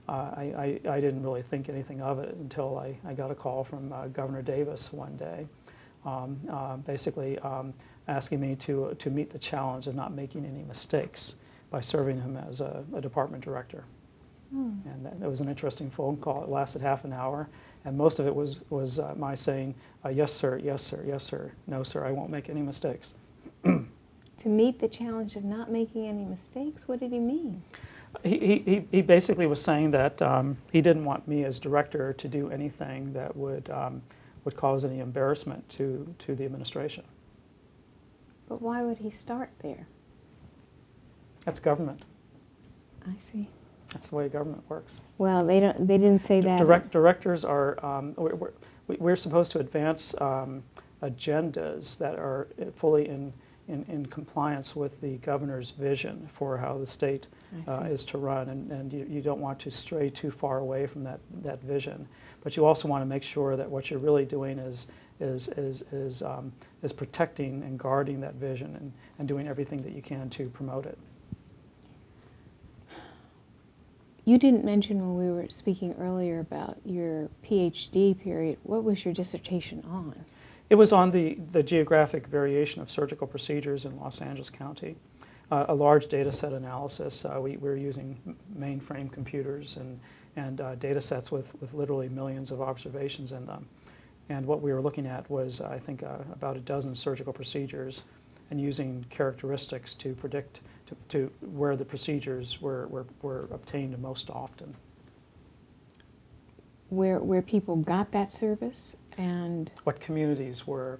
I didn't really think anything of it until I got a call from Governor Davis one day, basically asking me to meet the challenge of not making any mistakes by serving him as a department director. And that was an interesting phone call. It lasted half an hour, and most of it was my saying, yes, sir, yes, sir, yes, sir, no, sir, I won't make any mistakes. To meet the challenge of not making any mistakes? What did he mean? He basically was saying that he didn't want me as director to do anything that would cause any embarrassment to the administration. But why would he start there? That's government. I see. That's the way government works. Well, they didn't say that. Directors are we're supposed to advance agendas that are fully in compliance with the governor's vision for how the state is to run, and you don't want to stray too far away from that vision. But you also want to make sure that what you're really doing is protecting and guarding that vision and doing everything that you can to promote it. You didn't mention when we were speaking earlier about your PhD period. What was your dissertation on? It was on the geographic variation of surgical procedures in Los Angeles County. A large data set analysis. We were using mainframe computers and data sets with literally millions of observations in them. And what we were looking at was, I think, about a dozen surgical procedures, and using characteristics to predict to where the procedures were obtained most often. Where people got that service, and what communities were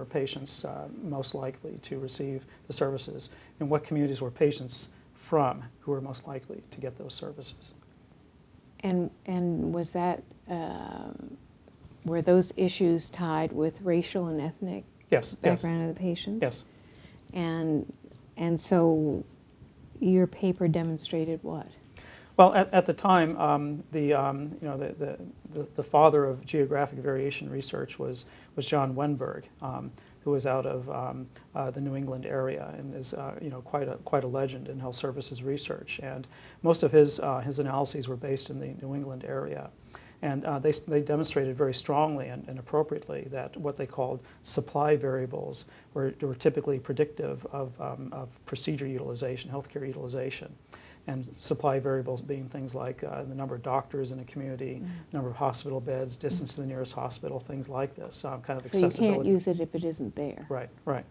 patients most likely to receive the services, and what communities were patients from who were most likely to get those services. And was that were those issues tied with racial and ethnic background of the patients? Yes. And so your paper demonstrated what? Well, at the time, the father of geographic variation research was John Wenberg, who was out of the New England area and is quite a legend in health services research. And most of his analyses were based in the New England area. And they demonstrated very strongly and appropriately that what they called supply variables were typically predictive of procedure utilization, healthcare utilization. And supply variables being things like the number of doctors in a community, number of hospital beds, distance to the nearest hospital, things like this, kind of accessibility. So you can't use it if it isn't there. Right, right.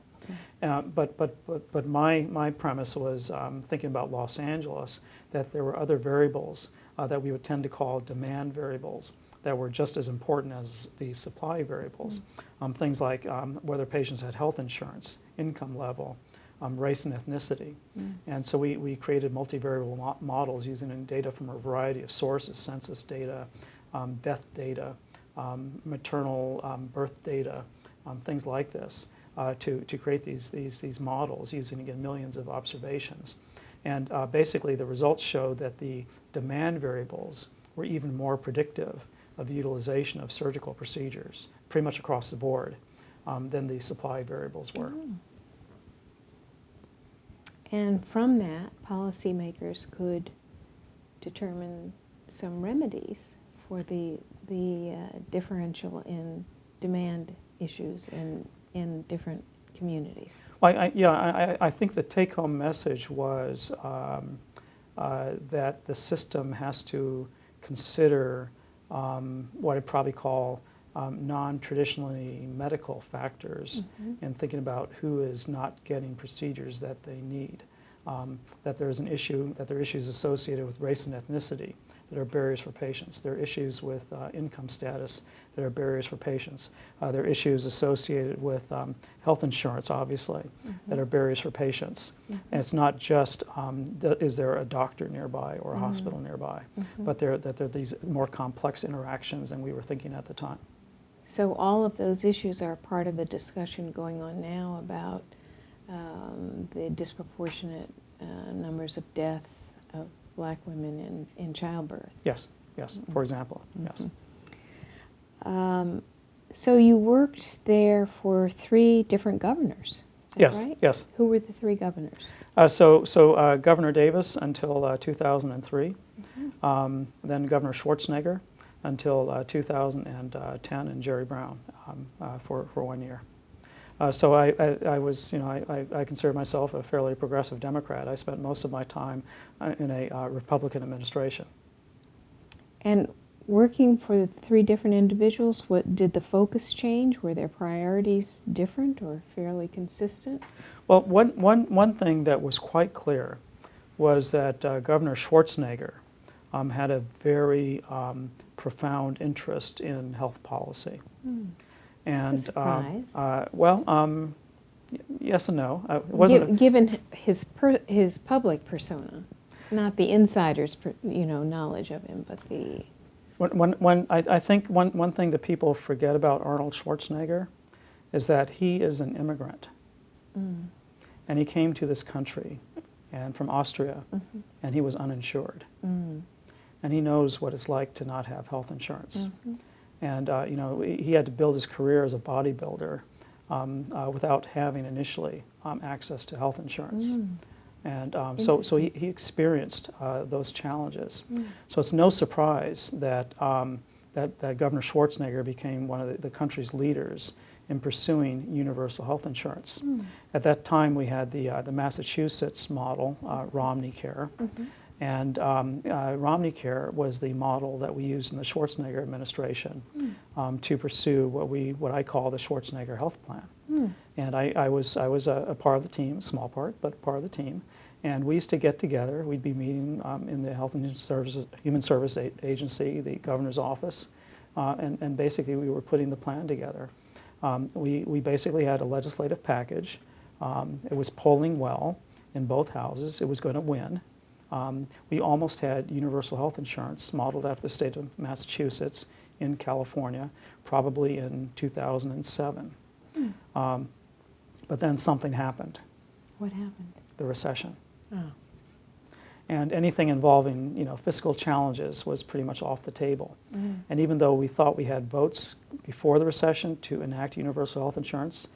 But my premise was thinking about Los Angeles, that there were other variables that we would tend to call demand variables that were just as important as the supply variables. Things like whether patients had health insurance, income level, race and ethnicity. And so we created multivariable models using data from a variety of sources: census data, death data, maternal birth data, things like this, to create these models using, again, millions of observations. And basically the results showed that the demand variables were even more predictive of the utilization of surgical procedures, pretty much across the board, than the supply variables were. And from that, policymakers could determine some remedies for the differential in demand issues in different communities. Well, I think the take-home message was that the system has to consider what I'd probably call non-traditionally medical factors in thinking about who is not getting procedures that they need. That there's an issue, that there are issues associated with race and ethnicity that are barriers for patients. There are issues with income status that are barriers for patients. There are issues associated with health insurance, obviously, that are barriers for patients. And it's not just, is there a doctor nearby or a hospital nearby, but that there are these more complex interactions than we were thinking at the time. So all of those issues are part of the discussion going on now about the disproportionate numbers of death of Black women in childbirth. Yes, for example, yes. So you worked there for 3 different governors, is that right? Yes. Who were the 3 governors? So Governor Davis until 2003, then Governor Schwarzenegger until 2010, and Jerry Brown for 1 year. So I was, I consider myself a fairly progressive Democrat. I spent most of my time in a Republican administration. And working for the 3 different individuals, what did the focus change? Were their priorities different or fairly consistent? Well, one thing that was quite clear was that Governor Schwarzenegger had a very profound interest in health policy. And that's a surprise. Yes and no. It wasn't given his public persona, not the insider's knowledge of him, but the. I think one thing that people forget about Arnold Schwarzenegger is that he is an immigrant. Mm. And he came to this country and from Austria, Mm-hmm. and he was uninsured. Mm. And he knows what it's like to not have health insurance. Mm-hmm. And you know, he had to build his career as a bodybuilder without having initially access to health insurance. Mm. And so he experienced those challenges. Mm. So it's no surprise that, that Governor Schwarzenegger became one of the country's leaders in pursuing universal health insurance. Mm. At that time, we had the Massachusetts model, Romney Care. Mm-hmm. And Romney Care was the model that we used in the Schwarzenegger administration to pursue what I call the Schwarzenegger Health Plan. Mm. And I was a part of the team, small part, but part of the team. And we used to get together. We'd be meeting in the Health and Human Service Agency, the governor's office, and basically we were putting the plan together. We basically had a legislative package. It was polling well in both houses. It was going to win. We almost had universal health insurance modeled after the state of Massachusetts in California, probably in 2007. Mm. But then something happened. What happened? The recession. Oh. And anything involving, you know, fiscal challenges was pretty much off the table. Mm. And even though we thought we had votes before the recession to enact universal health insurance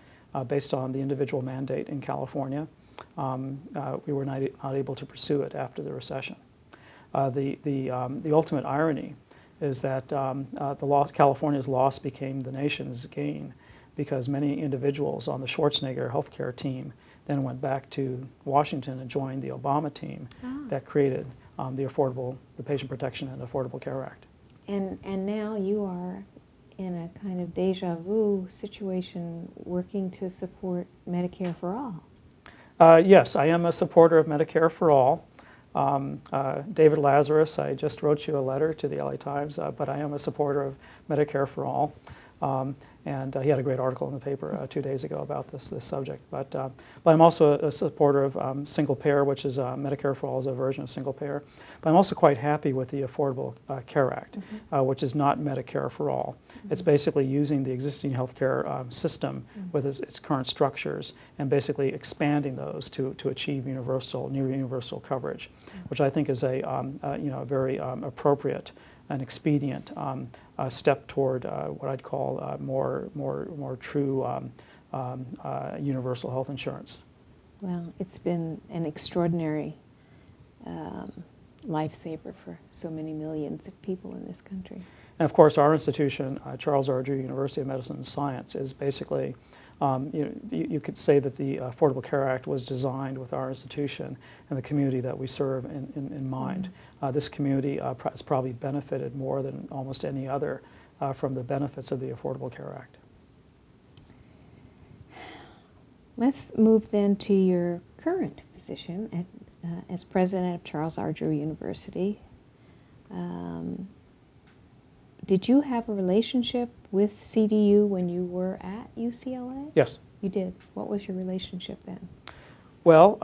based on the individual mandate in California, we were not able to pursue it after the recession. The ultimate irony is that California's loss became the nation's gain, because many individuals on the Schwarzenegger healthcare team then went back to Washington and joined the Obama team that created the Patient Protection and Affordable Care Act. And now you are in a kind of deja vu situation working to support Medicare for all. Yes, I am a supporter of Medicare for all. David Lazarus, I just wrote you a letter to the LA Times, but I am a supporter of Medicare for all. And he had a great article in the paper 2 days ago about this subject. But I'm also a supporter of single payer, which is Medicare for all is a version of single payer. But I'm also quite happy with the Affordable Care Act, which is not Medicare for all. It's basically using the existing healthcare system with its current structures and basically expanding those to achieve near universal coverage, which I think is a very appropriate and expedient step toward what I'd call more true universal health insurance. Well, it's been an extraordinary lifesaver for so many millions of people in this country. And of course, our institution, Charles R. Drew University of Medicine and Science, is basically, you could say that the Affordable Care Act was designed with our institution and the community that we serve in mind. This community has probably benefited more than almost any other from the benefits of the Affordable Care Act. Let's move then to your current position as president of Charles R. Drew University. Did you have a relationship with CDU when you were at UCLA? Yes. You did. What was your relationship then? Well,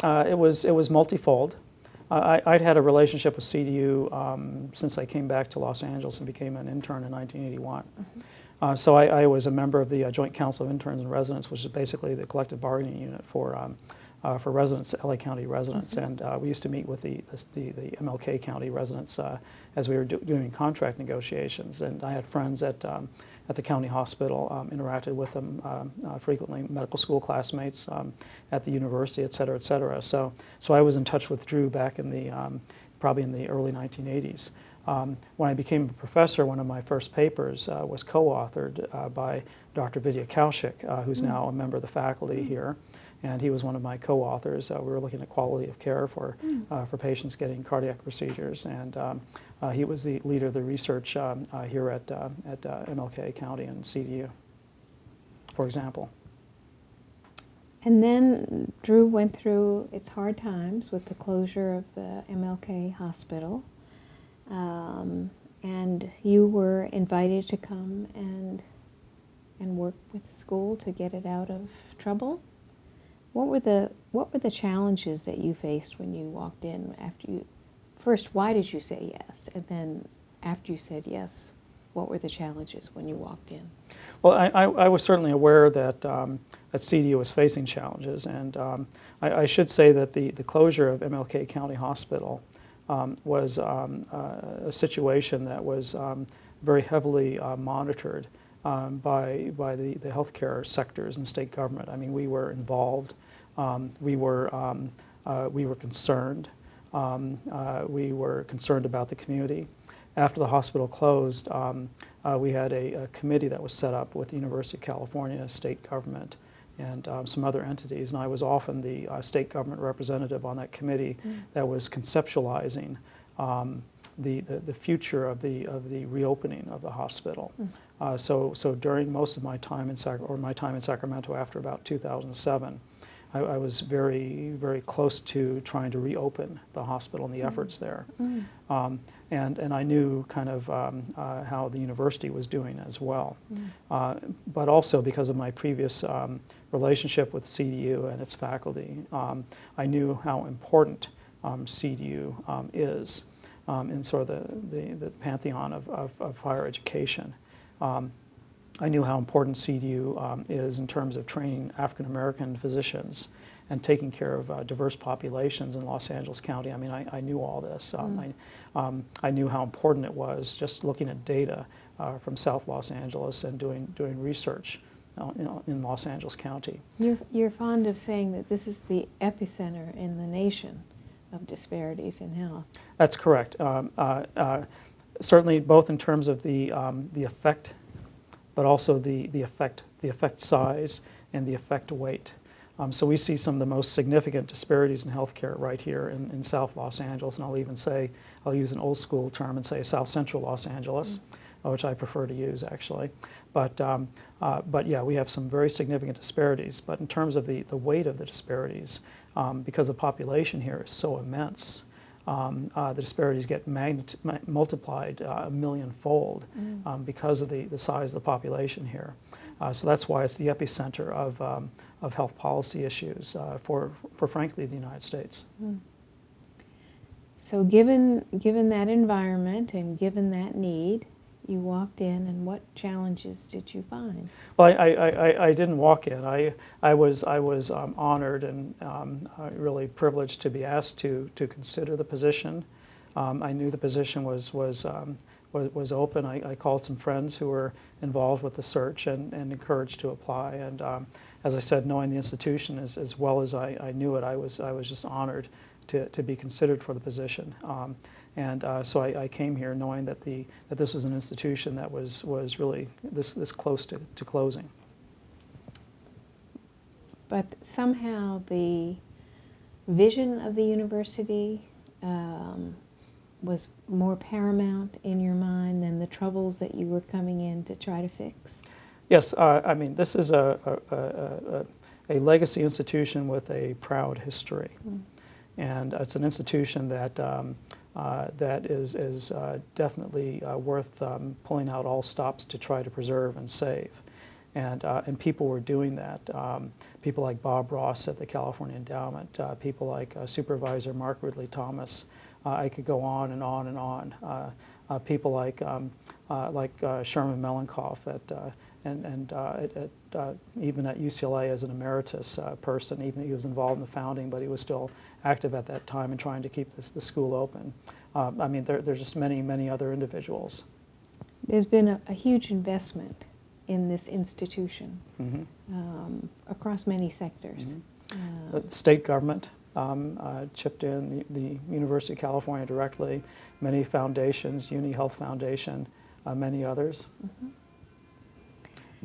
it was multifold. I'd had a relationship with CDU since I came back to Los Angeles and became an intern in 1981. So I was a member of the Joint Council of Interns and Residents, which is basically the collective bargaining unit for residents, LA County residents, and we used to meet with the MLK County residents as we were doing contract negotiations. And I had friends at the county hospital, interacted with them frequently, medical school classmates at the university, et cetera, et cetera. So I was in touch with Drew back in the probably in the early 1980s. When I became a professor, one of my first papers was co-authored by Dr. Vidya Kaushik, who's now a member of the faculty here. And he was one of my co-authors. We were looking at quality of care for patients getting cardiac procedures, and he was the leader of the research here at MLK County and CDU, for example. And then Drew went through its hard times with the closure of the MLK hospital, and you were invited to come and work with the school to get it out of trouble. What were the challenges that you faced when you walked in after you, first, why did you say yes? And then after you said yes, What were the challenges when you walked in? Well, I was certainly aware that that CDU was facing challenges, and I should say that the closure of MLK County Hospital was a situation that was very heavily monitored by the healthcare sectors and state government. I mean, we were involved. We were concerned. We were concerned about the community. After the hospital closed, we had a committee that was set up with the University of California, state government, and some other entities. And I was often the state government representative on that committee that was conceptualizing the future of the reopening of the hospital. So during most of my time in Sacramento after about 2007, I was very, very close to trying to reopen the hospital and the efforts there. And I knew kind of how the university was doing as well. But also because of my previous relationship with CDU and its faculty, I knew how important CDU is in sort of the pantheon of higher education. I knew how important CDU is in terms of training African American physicians and taking care of diverse populations in Los Angeles County. I mean, I knew all this. I knew how important it was just looking at data from South Los Angeles and doing research in Los Angeles County. You're fond of saying that this is the epicenter in the nation of disparities in health. That's correct. Certainly, both in terms of the effect, but also the effect size and the effect weight. So we see some of the most significant disparities in healthcare right here in South Los Angeles, and I'll use an old school term and say South Central Los Angeles, which I prefer to use actually. But yeah, we have some very significant disparities. But in terms of the weight of the disparities, because the population here is so immense, the disparities get multiplied a millionfold because of the size of the population here. So that's why it's the epicenter of health policy issues for frankly the United States. So given that environment and given that need, you walked in, and what challenges did you find? Well, I didn't walk in. I was honored and really privileged to be asked to consider the position. I knew the position was open. I called some friends who were involved with the search and encouraged to apply. And as I said, knowing the institution as well as I knew it, I was just honored to be considered for the position. So I came here knowing that this was an institution that was really this close to closing. But somehow the vision of the university was more paramount in your mind than the troubles that you were coming in to try to fix? Yes, I mean, this is a legacy institution with a proud history. And it's an institution that that is definitely worth pulling out all stops to try to preserve and save. And people were doing that. People like Bob Ross at the California Endowment, people like Supervisor Mark Ridley Thomas. I could go on and on and on. People like Sherman Melankoff even at UCLA as an emeritus person. Even he was involved in the founding, but he was still active at that time and trying to keep the school open. I mean, there's just many other individuals. There's been a huge investment in this institution across many sectors. The state government chipped in, the University of California directly, many foundations, Uni Health Foundation, many others.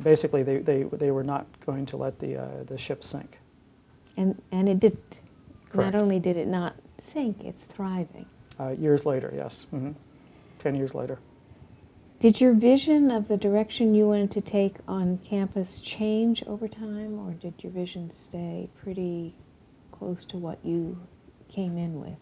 Basically, they were not going to let the ship sink. And it didn't. Correct. Not only did it not sink, it's thriving. Years later, yes. 10 years later. Did your vision of the direction you wanted to take on campus change over time, or did your vision stay pretty close to what you came in with?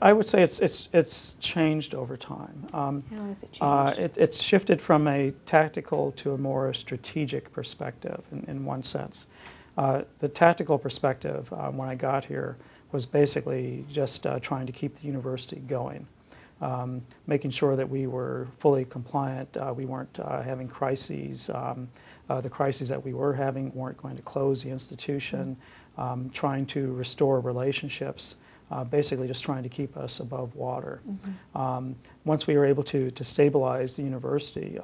I would say it's changed over time. How has it changed? It's shifted from a tactical to a more strategic perspective in one sense. The tactical perspective when I got here was basically just trying to keep the university going. making sure that we were fully compliant. We weren't having crises. The crises that we were having weren't going to close the institution, trying to restore relationships, basically just trying to keep us above water. Once we were able to stabilize the university,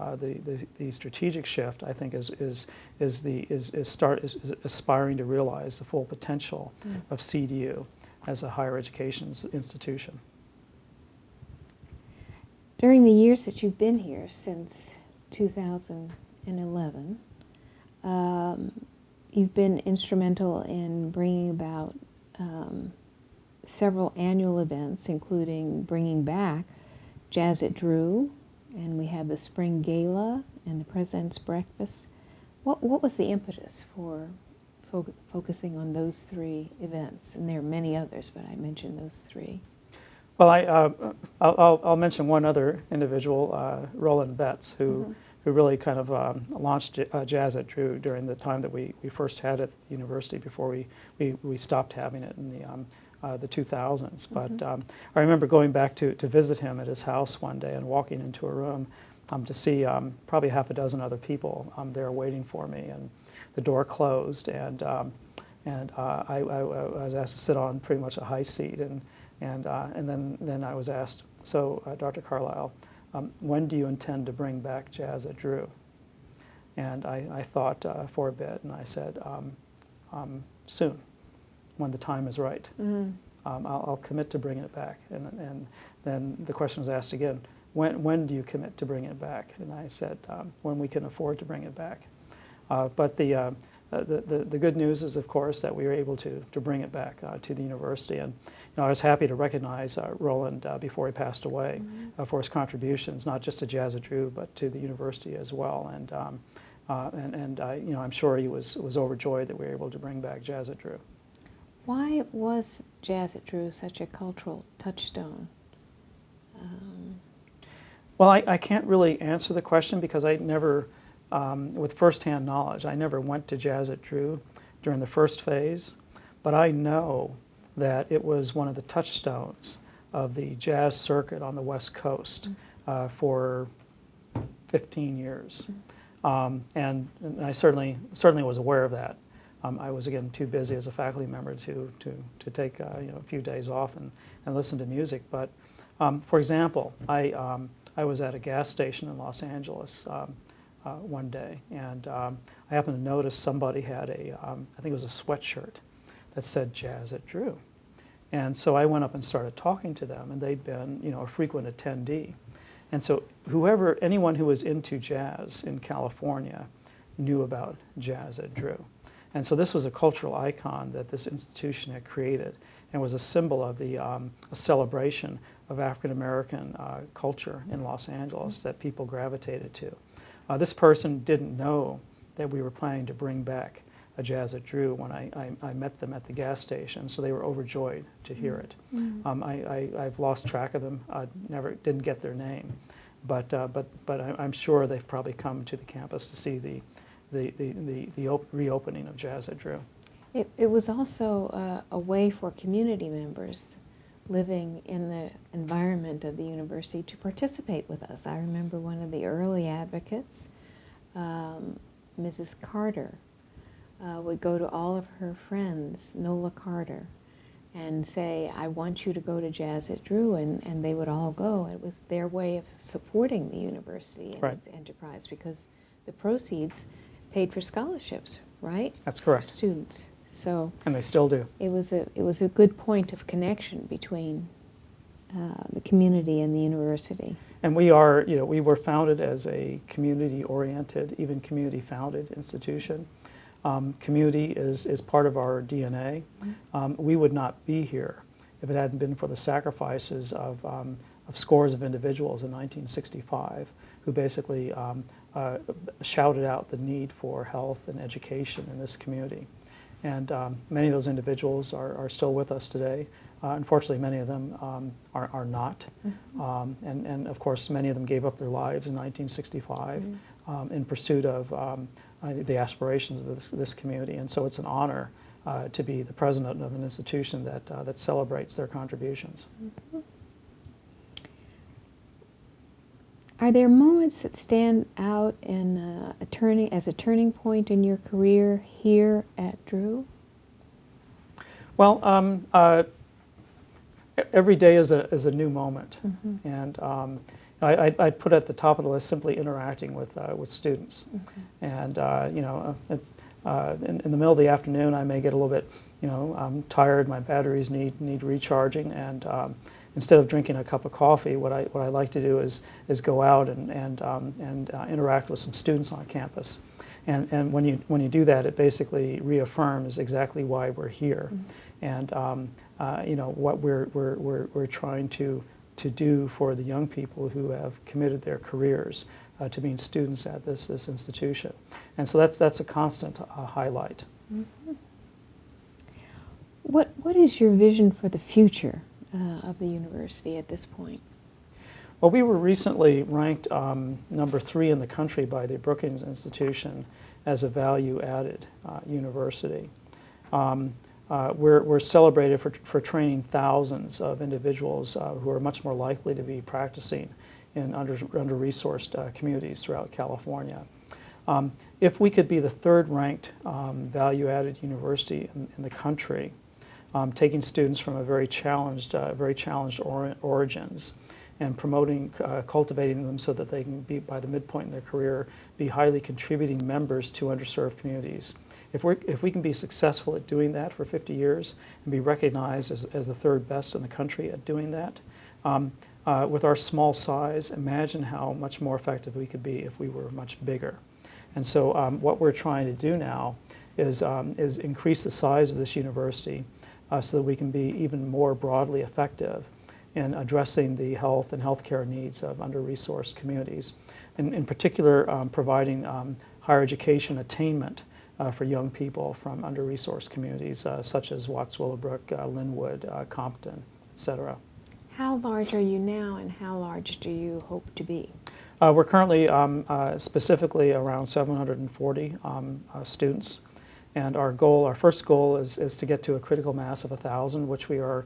the strategic shift, I think, is aspiring to realize the full potential of CDU as a higher education institution. During the years that you've been here, since 2011, you've been instrumental in bringing about several annual events, including bringing back Jazz at Drew, and we have the Spring Gala and the President's Breakfast. What was the impetus for focusing on those three events? And there are many others, but I mentioned those three. Well, I'll mention one other individual, Roland Betts, who really kind of launched Jazz at Drew during the time that we first had it at the university before we stopped having it in the 2000s. But I remember going back to visit him at his house one day and walking into a room to see probably half a dozen other people there waiting for me, and the door closed, and I was asked to sit on pretty much a high seat, and then I was asked, so Dr. Carlisle, when do you intend to bring back Jazz at Drew? And I thought for a bit, and I said, soon, when the time is right. I'll commit to bringing it back. And then the question was asked again, when do you commit to bring it back? And I said, when we can afford to bring it back. But the good news is, of course, that we were able to bring it back to the university. And I was happy to recognize Roland before he passed away for his contributions, not just to Jazz at Drew, but to the university as well. And I'm sure he was overjoyed that we were able to bring back Jazz at Drew. Why was Jazz at Drew such a cultural touchstone? Well, I can't really answer the question because I never, with firsthand knowledge, I never went to Jazz at Drew during the first phase, but I know that it was one of the touchstones of the jazz circuit on the West Coast for 15 years. And I certainly was aware of that. I was, again, too busy as a faculty member to take a few days off and listen to music. But for example, I was at a gas station in Los Angeles one day, and I happened to notice somebody had I think it was a sweatshirt that said Jazz at Drew. And so I went up and started talking to them, and they'd been, a frequent attendee. And so anyone who was into jazz in California knew about Jazz at Drew. And so this was a cultural icon that this institution had created, and was a symbol of a celebration of African American culture in Los Angeles that people gravitated to. This person didn't know that we were planning to bring back a Jazz at Drew when I met them at the gas station, so they were overjoyed to hear it. I've lost track of them. Didn't get their name, but I'm sure they've probably come to the campus to see the reopening of Jazz at Drew. It was also a way for community members living in the environment of the university to participate with us. I remember one of the early advocates, Mrs. Carter, would go to all of her friends, Nola Carter, and say, I want you to go to Jazz at Drew, and they would all go. It was their way of supporting the university and its enterprise, because the proceeds paid for scholarships, right? That's correct. For students. So, and they still do. It was a good point of connection between the community and the university. And we were founded as a community-oriented, even community-founded institution. Community is part of our DNA. We would not be here if it hadn't been for the sacrifices of scores of individuals in 1965 who basically shouted out the need for health and education in this community. And many of those individuals are still with us today. Unfortunately, many of them are not. And of course, many of them gave up their lives in 1965 in pursuit of the aspirations of this community. And so it's an honor to be the president of an institution that celebrates their contributions. Are there moments that stand out in as a turning point in your career here at Drew? Well, every day is a new moment, and I'd put at the top of the list simply interacting with students, and it's in the middle of the afternoon I may get a little bit, I'm tired, my batteries need recharging, and instead of drinking a cup of coffee, what I like to do is go out and interact with some students on campus. And when you do that, it basically reaffirms exactly why we're here, and what we're trying to do for the young people who have committed their careers to being students at this institution. And so that's a constant highlight. What is your vision for the future of the university at this point? Well, we were recently ranked number 3 in the country by the Brookings Institution as a value-added university. We're celebrated for training thousands of individuals who are much more likely to be practicing in under-resourced communities throughout California. If we could be the 3rd-ranked value-added university in the country, taking students from a very challenged origins, and promoting, cultivating them so that they can be, by the midpoint in their career, be highly contributing members to underserved communities. If we can be successful at doing that for 50 years and be recognized as the 3rd best in the country at doing that, with our small size, imagine how much more effective we could be if we were much bigger. And so what we're trying to do now is increase the size of this university so that we can be even more broadly effective in addressing the health and healthcare needs of under-resourced communities. In particular, providing higher education attainment for young people from under-resourced communities such as Watts Willowbrook, Linwood, Compton, etc. How large are you now, and how large do you hope to be? We're currently specifically around 740 students. And our first goal is to get to a critical mass of 1,000, which we are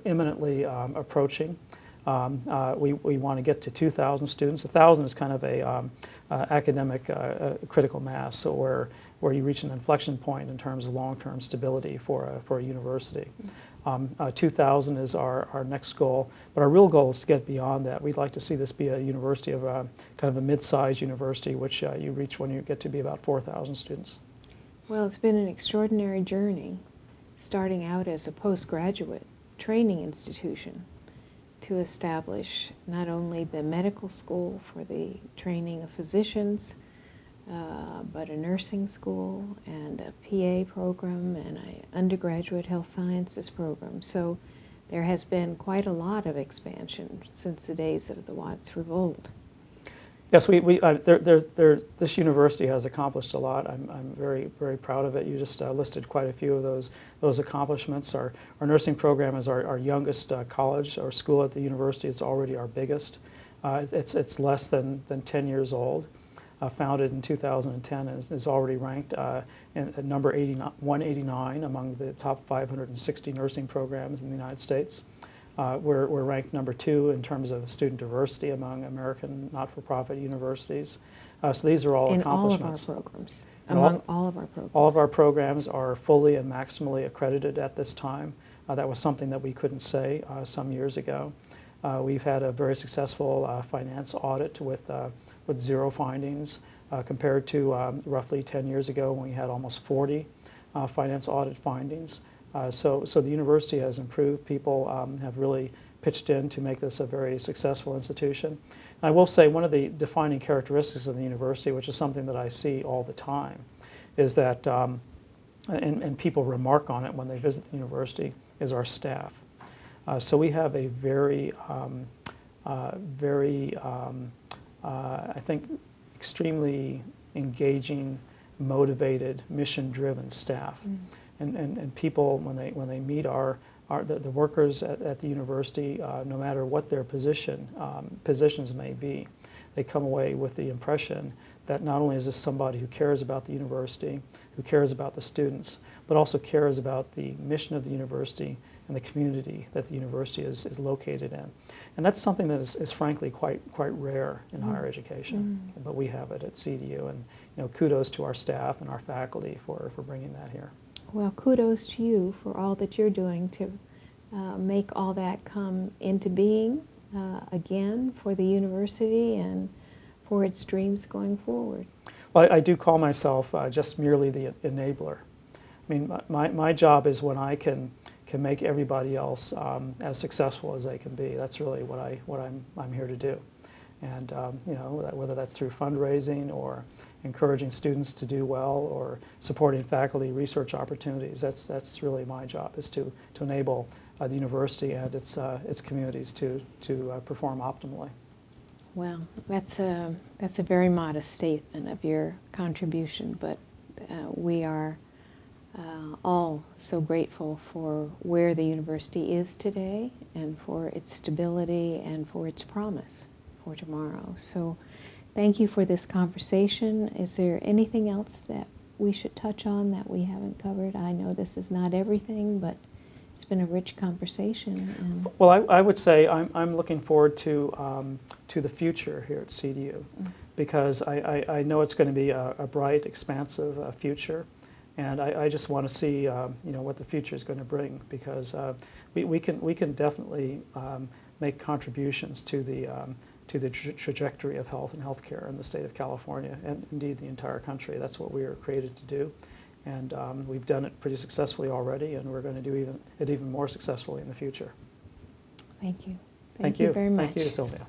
imminently approaching. We want to get to 2,000 students. 1,000 is kind of a academic critical mass, so where you reach an inflection point in terms of long-term stability for a university. 2,000 is our next goal, but our real goal is to get beyond that. We'd like to see this be a university of kind of a mid-sized university, which you reach when you get to be about 4,000 students. Well, it's been an extraordinary journey, starting out as a postgraduate training institution to establish not only the medical school for the training of physicians, but a nursing school and a PA program and an undergraduate health sciences program. So there has been quite a lot of expansion since the days of the Watts Revolt. Yes, this university has accomplished a lot. I'm very, very proud of it. You just listed quite a few of those accomplishments. Our nursing program is our youngest college or school at the university. It's already our biggest. It's less than 10 years old. Founded in 2010, is already ranked at number 189 among the top 560 nursing programs in the United States. We're ranked number 2 in terms of student diversity among American not-for-profit universities. So these are all accomplishments. In all of our programs. Among all of our programs. All of our programs are fully and maximally accredited at this time. That was something that we couldn't say some years ago. We've had a very successful finance audit with 0 findings compared to roughly 10 years ago when we had almost 40 finance audit findings. So the university has improved. People have really pitched in to make this a very successful institution. And I will say one of the defining characteristics of the university, which is something that I see all the time, is that, and people remark on it when they visit the university, is our staff. So we have a very, I think, extremely engaging, motivated, mission-driven staff. And people, when they meet the workers at the university, no matter what their positions may be, they come away with the impression that not only is this somebody who cares about the university, who cares about the students, but also cares about the mission of the university and the community that the university is located in. And that's something that is frankly quite rare in higher education, but we have it at CDU, and kudos to our staff and our faculty for bringing that here. Well, kudos to you for all that you're doing to make all that come into being again for the university and for its dreams going forward. Well, I do call myself just merely the enabler. I mean, my job is when I can make everybody else as successful as they can be. That's really what I'm here to do. And whether that's through fundraising or encouraging students to do well or supporting faculty research opportunities, that's really my job, is to enable the university and its communities to perform optimally. Well, that's a very modest statement of your contribution, but we are all so grateful for where the university is today and for its stability and for its promise for tomorrow. So thank you for this conversation. Is there anything else that we should touch on that we haven't covered? I know this is not everything, but it's been a rich conversation. And well, I would say I'm looking forward to the future here at CDU, because I know it's going to be a bright, expansive future, and I just want to see what the future is going to bring, because we can definitely make contributions to the trajectory of health and healthcare in the state of California, and indeed the entire country. That's what we were created to do. And we've done it pretty successfully already, and we're going to do it even more successfully in the future. thank you. Thank you very much. Thank you, Sylvia.